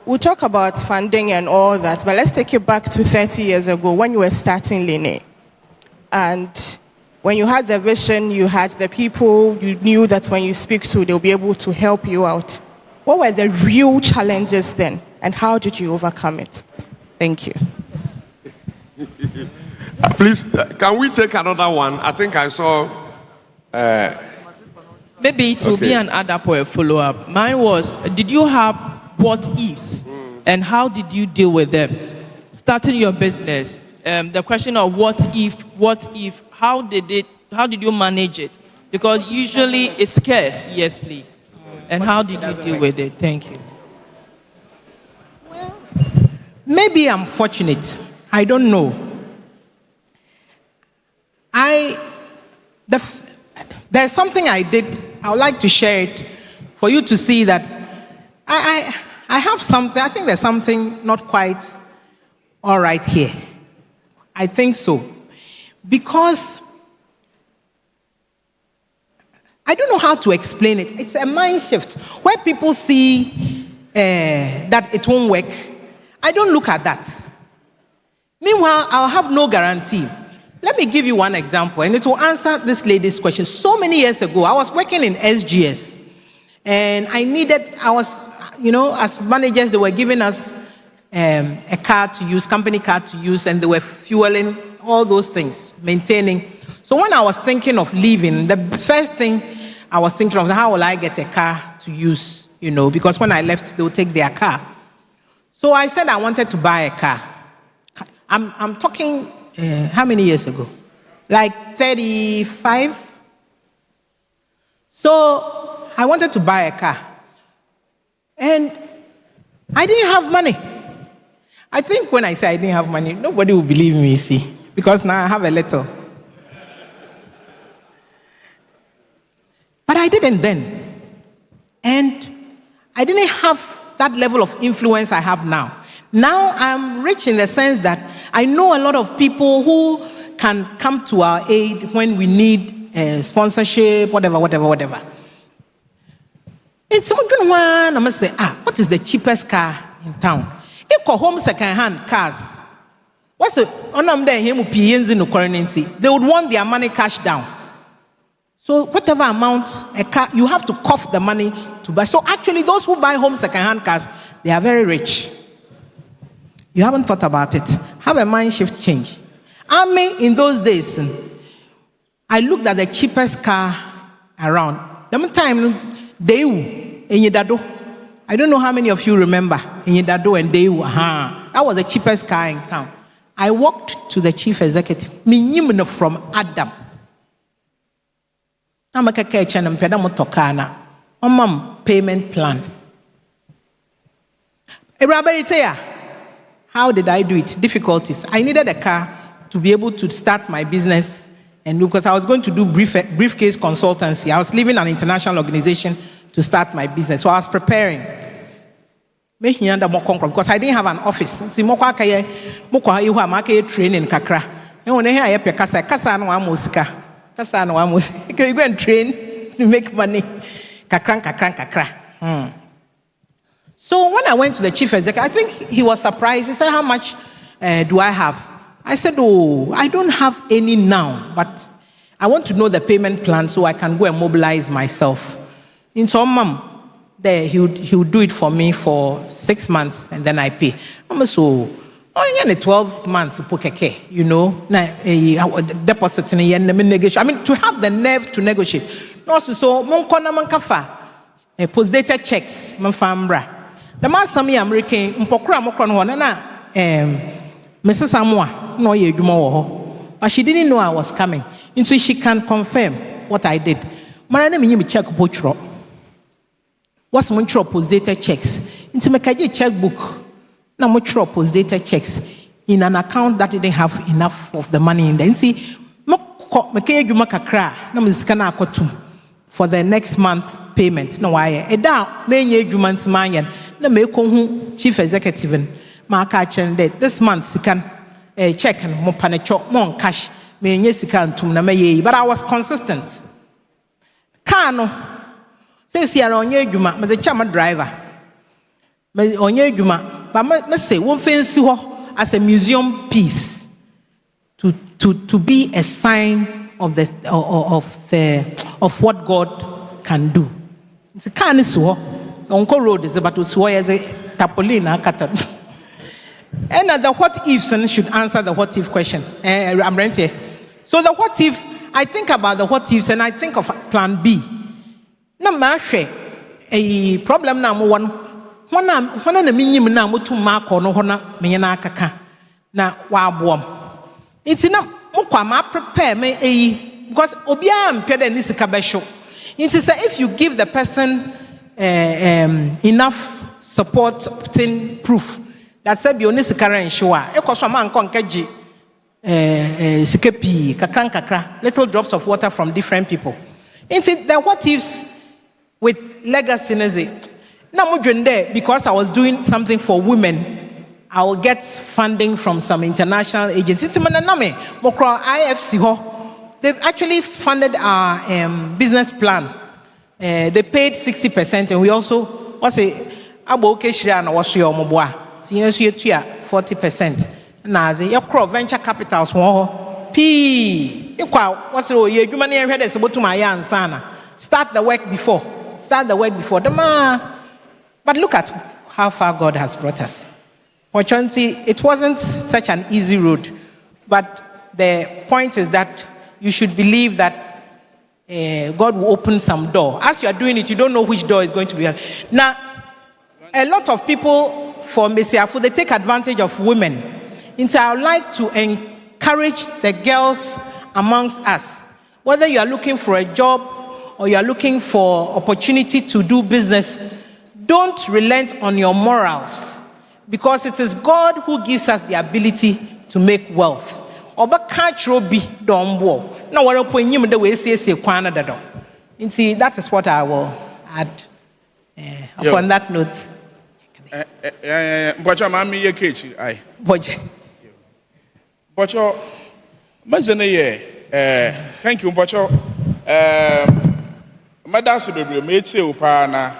we'll talk about funding and all that, but let's take it back to 30 years ago when you were starting Lene. And when you had the vision, you had the people, you knew that when you speak to, they'll be able to help you out. What were the real challenges then, and how did you overcome it? Thank you. Please, can we take another one? I think I saw. Maybe it will be an add-up or a follow-up. Mine was, did you have what-ifs? And how did you deal with them? Starting your business, the question of what if, how did you manage it? Because usually it's scarce. Yes, please. And how did you deal with it? Thank you. Maybe I'm fortunate. I don't know. There's something I did. I would like to share it for you to see that I have something. I think there's something not quite all right here. I think so. Because I don't know how to explain it. It's a mind shift. Where people see that it won't work, I don't look at that. Meanwhile, I'll have no guarantee. Let me give you one example, and it will answer this lady's question. So many years ago, I was working in SGS, and as managers, they were giving us a car to use, company car to use, and they were fueling, all those things, maintaining. So when I was thinking of leaving, the first thing I was thinking of, how will I get a car to use, because when I left, they would take their car. So I said I wanted to buy a car. I'm talking, how many years ago? Like 35. So I wanted to buy a car. And I didn't have money. I think when I say I didn't have money, nobody will believe me, see, because now I have a little. But I didn't then. And I didn't have that level of influence I have now. Now I'm rich in the sense that I know a lot of people who can come to our aid when we need sponsorship, whatever. It's someone one, I must say, what is the cheapest car in town? If you home second-hand cars, what's the they would want their money cash down. So whatever amount a car, you have to cough the money to buy. So actually, those who buy home second-hand cars, they are very rich. You haven't thought about it. Have a mind shift change. In those days, I looked at the cheapest car around. The time, Daewoo, Enyidado. I don't know how many of you remember Enyidado and Daewoo. That was the cheapest car in town. I walked to the chief executive, from Adam. I'm a payment plan. How did I do it? Difficulties. I needed a car to be able to start my business, and because I was going to do briefcase consultancy, I was leaving an international organization to start my business. So I was preparing. Because I didn't have an office. Training kakra. You go and train to make money. Kakra. So when I went to the chief executive, I think he was surprised. He said, how much do I have? I said, I don't have any now, but I want to know the payment plan so I can go and mobilize myself. In some mom, there he would do it for me for 6 months and then I pay. I'm so 12 months, you know, deposit in the negotiate. I mean, to have the nerve to negotiate. Also, so post-dated checks, manfambra. The man some American mpokra mokro na Mrs. Samoa no ye dwuma, but she didn't know I was coming. And so she can confirm what I did. Marana me check pochro. What's Montreal post-dated checks? Into my checkbook. Now Montreal post-dated checks in an account that didn't have enough of the money in there. And see, for the next month payment. No why? Eda many months man. Na me chief executive ma catch this month you can check and mo panecho mo cash me nye sika ntum na me. But I was consistent. Car no says here onye adwuma me the chairman driver. Me onye adwuma but me say one fancy ho as a museum piece to be a sign of what God can do. It's a car is so Uncle Road is about to swear as a tapolina catan. And the what ifs should answer the what if question. I'm renting. So the what if, I think about the what ifs and I think of plan B. No matter a problem number one. One a minimum now to mark or no hona mena kaka na wabwam. It's enough mukwa prepare me because obiam pede ni sikabesho. It is if you give the person enough supporting proof that said you need sikara ensure ekoso man konkeji sikepi kakra little drops of water from different people. It's the what ifs with legacy because I was doing something for women, I will get funding from some international agencies. They've actually funded our business plan. They paid 60%, and we also say, "Abo keshira na wasu yo mobwa." Tinyesu yetua 40%. Na ze yakro venture capitals wo P. Ikwa wasu ye adwuma na ye hwede se botuma ya ansana. Start the work before. But look at how far God has brought us. Fortunately, it wasn't such an easy road. But the point is that you should believe that God will open some door. As you are doing it, you don't know which door is going to be. Now, a lot of people for Messiafu, they take advantage of women. And so I would like to encourage the girls amongst us. Whether you are looking for a job or you are looking for opportunity to do business, don't relent on your morals, because it is God who gives us the ability to make wealth. See, that is what I will add upon that note. Thank you, Madasa Baby, Mate Upana,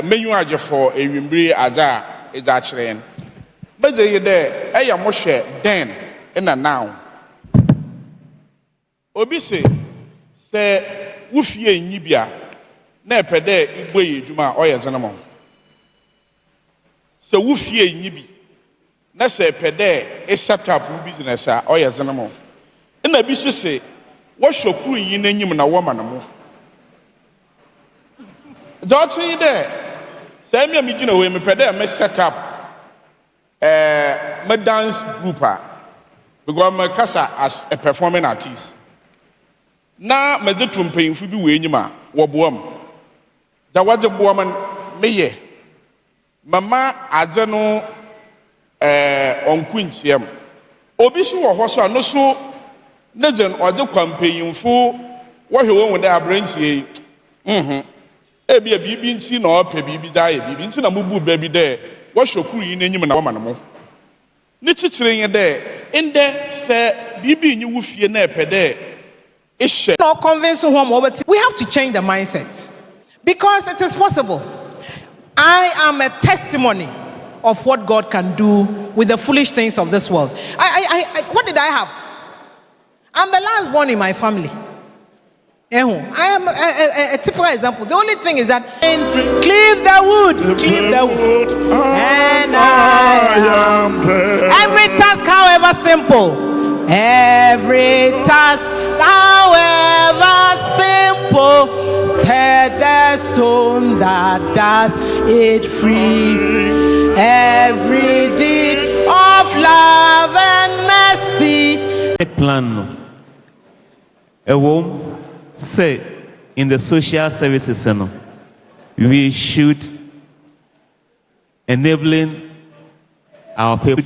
menu aja for a wimbri aja is actually. But they there, I am Moshe then and a now. Obise say, Wufie Nibia, ne pede Igwe Juma or Yazanamo. So Wufie Nibi, Nessa pede a setup business or Yazanamo. And the bishop say, what's your crew in name and a woman? Don't you there? Say me a meeting away, me pede me set up my dance group because my casa as a performing artist. Now me do paying for be we nyuma wo boam. There was a woman me mama azeno on 𝗖𝗢𝗡𝗖𝗓. Obi so wo ho so no so nezen oje campaign fu wo hwe won da abranchie ebi bibi nti na ope bibi dae bibi nti na mubu baby there wo shokuru yi na enyim na woma no ni chichire ye there inde se bibi nyi wo fie na epede ihye no convince home over. We have to change the mindset because it is possible. I am a testimony of what God can do with the foolish things of this world. What did I have? I'm the last born in my family. I am a typical example. The only thing is that cleave the wood, and I am every task, however simple, every task, however simple, tear the stone that does it free. Every deed of love and mercy. Plan. A womb. Say, in the social services, we should enabling our people.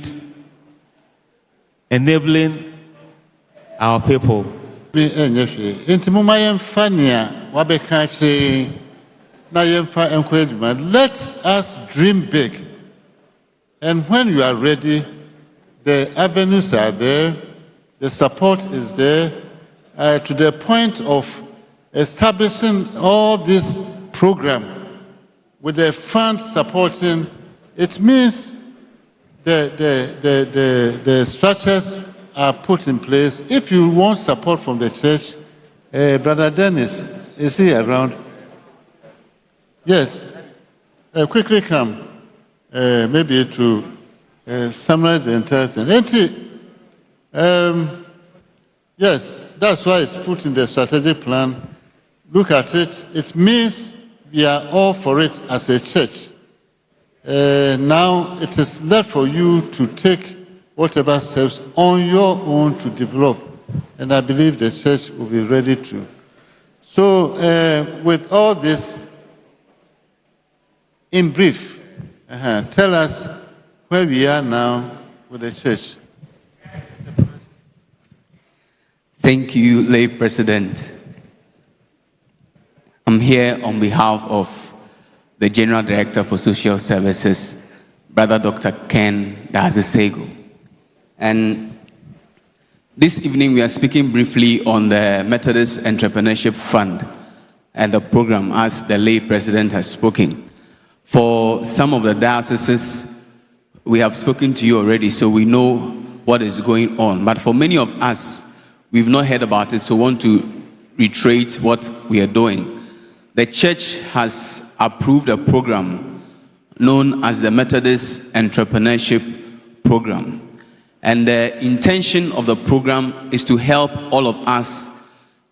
Enabling our people. Let us dream big. And when you are ready, the avenues are there, the support is there, to the point of establishing all this program with the fund supporting. It means the structures are put in place. If you want support from the church, Brother Dennis, is he around? Yes. Quickly come, maybe to summarize the entire thing. Yes, that's why it's put in the strategic plan. Look at it. It means we are all for it as a church. Now it is left for you to take whatever steps on your own to develop. And I believe the church will be ready to. So with all this, in brief, tell us where we are now with the church. Thank you, Lay President. I'm here on behalf of the General Director for Social Services, Brother Dr. 𝗓𝗓𝗓𝗔𝗟. And this evening we are speaking briefly on the Methodist Entrepreneurship Fund and the program as the Lay President has spoken. For some of the dioceses, we have spoken to you already, so we know what is going on. But for many of us, we've not heard about it, so want to reiterate what we are doing. The church has approved a program known as the Methodist Entrepreneurship Program. And the intention of the program is to help all of us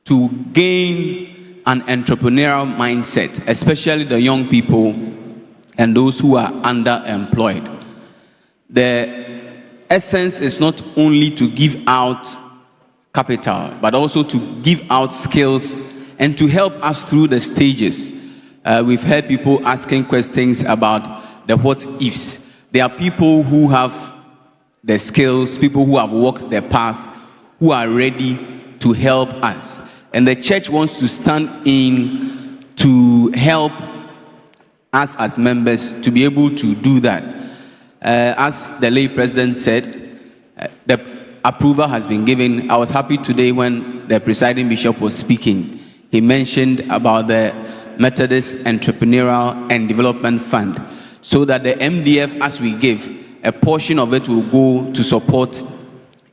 to gain an entrepreneurial mindset, especially the young people and those who are underemployed. The essence is not only to give out capital, but also to give out skills and to help us through the stages. We've heard people asking questions about the what ifs. There are people who have the skills, people who have walked the path, who are ready to help us. And the church wants to stand in to help us as members to be able to do that. As the Lay President said, the approval has been given. I was happy today when the presiding bishop was speaking. He mentioned about the Methodist Entrepreneurial and Development Fund, so that the MDF, as we give, a portion of it will go to support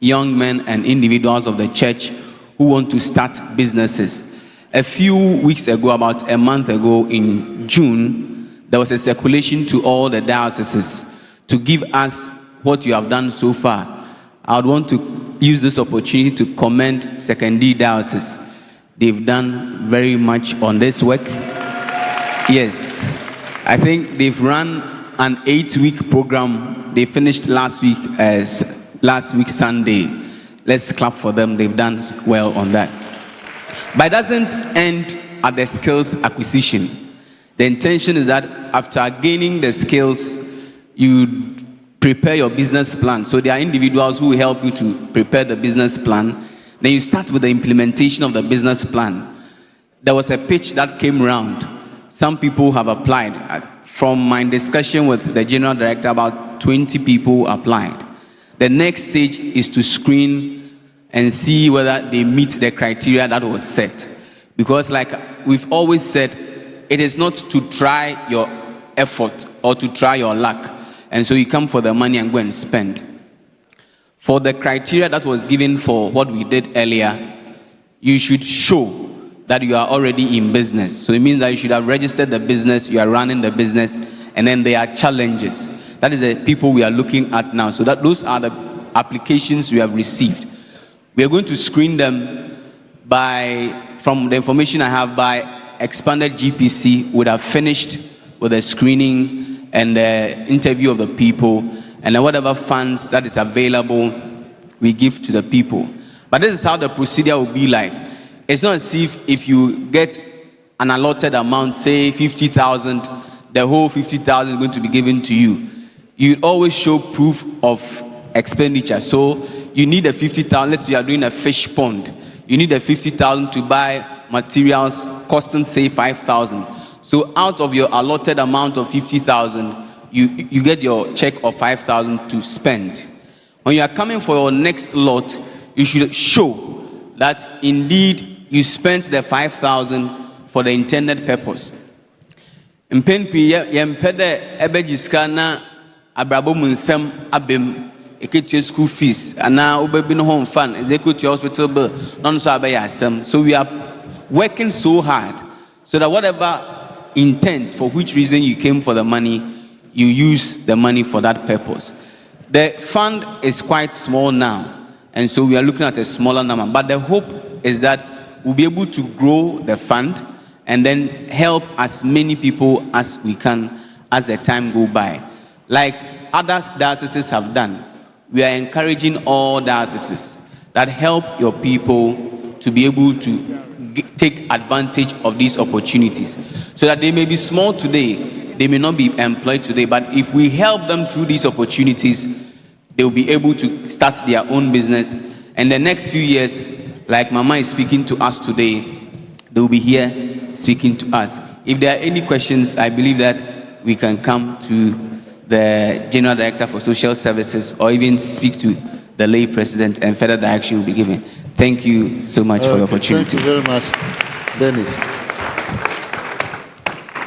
young men and individuals of the church who want to start businesses. A few weeks ago, about a month ago in June, there was a circulation to all the dioceses to give us what you have done so far. I would want to use this opportunity to commend 2nd D Diocese. They've done very much on this work. Yes, I think they've run an 8-week program. They finished last week Sunday. Let's clap for them. They've done well on that. But it doesn't end at the skills acquisition. The intention is that after gaining the skills, you prepare your business plan. So there are individuals who will help you to prepare the business plan. Then you start with the implementation of the business plan. There was a pitch that came around. Some people have applied. From my discussion with the General Director, about 20 people applied. The next stage is to screen and see whether they meet the criteria that was set. Because like we've always said, it is not to try your effort or to try your luck. And so you come for the money and go and spend. for the criteria that was given for what we did earlier, you should show that you are already in business. So it means that you should have registered the business, you are running the business, and then there are challenges. That is the people we are looking at now. So that those are the applications we have received. We are going to screen them from the information I have, by expanded GPC would have finished with the screening and the interview of the people, and then whatever funds that is available, we give to the people. But this is how the procedure will be like. It's not as if you get an allotted amount, say 50,000, the whole 50,000 is going to be given to you. You always show proof of expenditure. So you need a 50,000. Let's say you are doing a fish pond. You need a 50,000 to buy materials costing, say, 5,000. So out of your allotted amount of 50,000, you get your check of 5,000 to spend. When you are coming for your next lot, you should show that indeed you spent the 5,000 for the intended purpose. Mpenpi yempede ebejiska na abrabo munsem abem eketue school fees ana obebi no home fund executive hospital bill non so abeya asem. So we are working so hard so that whatever intent for which reason you came for the money, you use the money for that purpose. The fund is quite small now, and so we are looking at a smaller number, but the hope is that we'll be able to grow the fund and then help as many people as we can as the time go by. Like other dioceses have done, we are encouraging all dioceses that help your people to be able to take advantage of these opportunities. So that they may be small today, they may not be employed today, but if we help them through these opportunities, they will be able to start their own business. And the next few years, like Mama is speaking to us today, they will be here speaking to us. If there are any questions, I believe that we can come to the General Director for Social Services or even speak to the lay president, and further direction will be given. Thank you so much for the opportunity. Thank you very much, Dennis.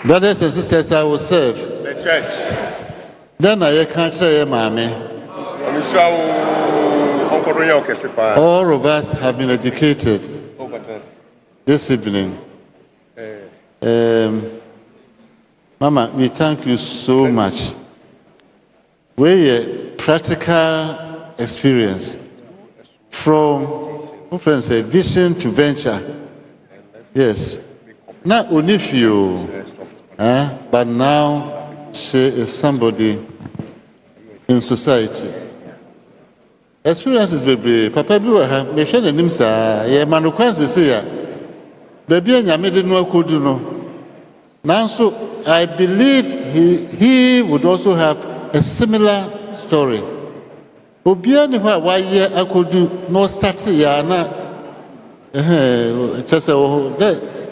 Brothers and sisters, I will serve The church. then I can't share mommy. All of us have been educated this evening. Mama, we thank you so much. We're practical experience from, friends say, vision to venture. Yes. Not only few, but now she is somebody in society. Experiences, baby. Papa, you have me share the names. Yeah, manukwansi say, baby, I made no could do no. Now, so I believe he would also have a similar story. Obiani why year I could do no start here na.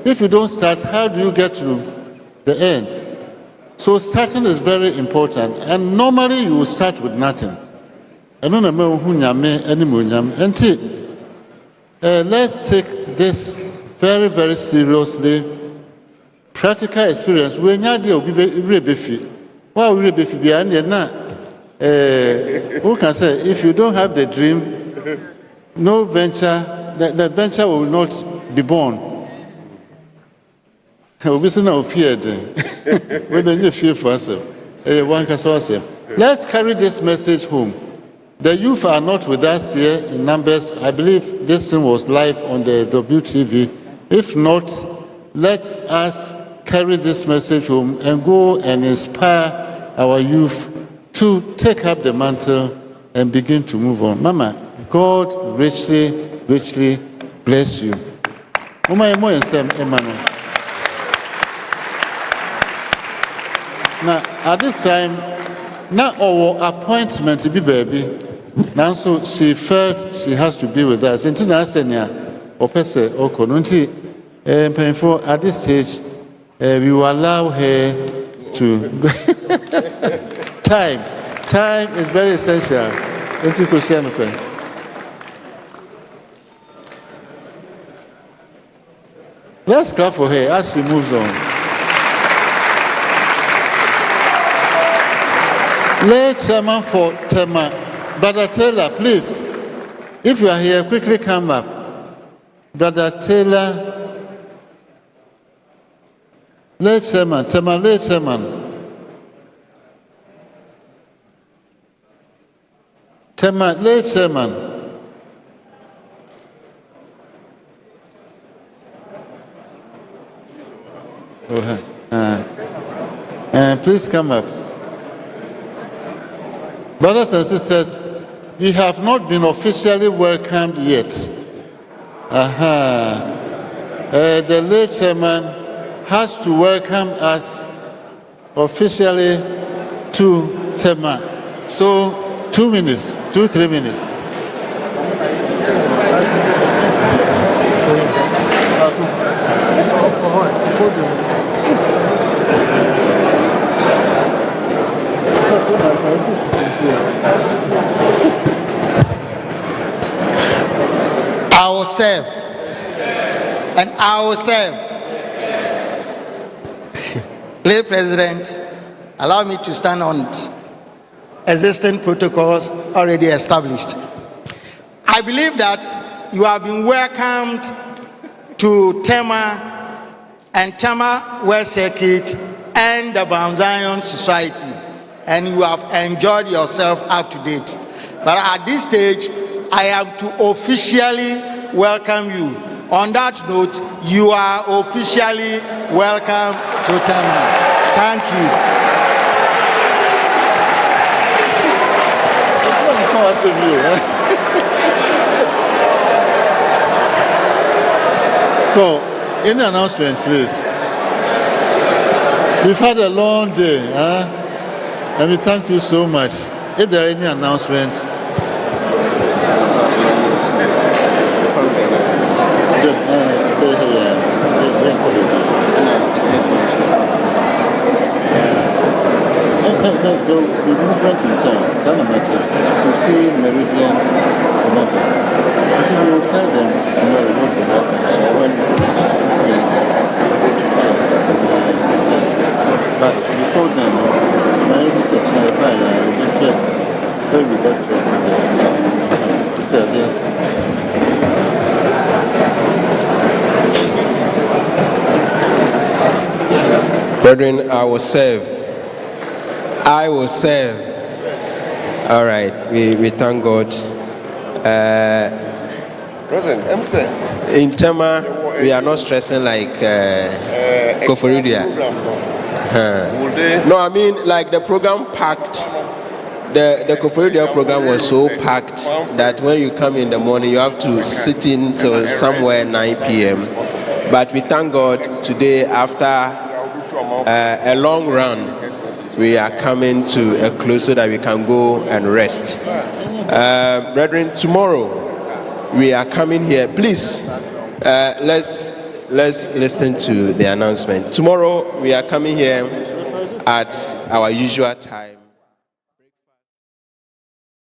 If you don't start, how do you get to the end? So starting is very important, and normally you will start with nothing. I don't know who nyame anymore. Let's take this very, very seriously. Practical experience. We need to be rebefi. Why we rebefi? Who can say if you don't have the dream, no venture, the venture will not be born. We say no fear. We don't need fear for ourselves. Let's carry this message home. The youth are not with us here in numbers. I believe this thing was live on the WTV. If not, let us carry this message home and go and inspire our youth to take up the mantle and begin to move on. Mama, God richly, richly bless you. Now, at this time, now our appointment to be baby. Now, so she felt she has to be with us. Until now, senior, opese okonunti, painful at this stage, we will allow her to. Time is very essential. Let's clap for her as she moves on. Late chairman for Tema Brother Taylor, please. If you are here, quickly come up. Brother Taylor, late chairman, late chairman. Late chairman. Please come up. Brothers and sisters, we have not been officially welcomed yet. The late chairman has to welcome us officially to Tema. So 2 minutes, 3 minutes. I will serve. And I will serve. Late President, allow me to stand on existing protocols already established. I believe that you have been welcomed to Tema and Tema West Circuit and the Mount Zion Society, and you have enjoyed yourself up to date. But at this stage, I am to officially welcome you. On that note, you are officially welcome to Tema. Thank you. So, any announcements, please? We've had a long day, and we thank you so much. If there are any announcements, the movement in town, to see Meridian members. I think we will tell them tomorrow what the but before then, Meridian section of fire will be kept very good to say yes. Brethren, I will serve. I will serve. All right, we thank God. President, I'm saying. In Tema, we are not stressing like 𝗕𝗓𝗓𝗘𝗠𝗓𝗓. No, I mean like the program packed. The 𝗕𝗓𝗓𝗘𝗠𝗓𝗓 program was so packed that when you come in the morning, you have to sit in till somewhere 9 p.m. But we thank God today, after a long run, we are coming to a close so that we can go and rest. Brethren, tomorrow we are coming here. Please, let's listen to the announcement. Tomorrow we are coming here at our usual time.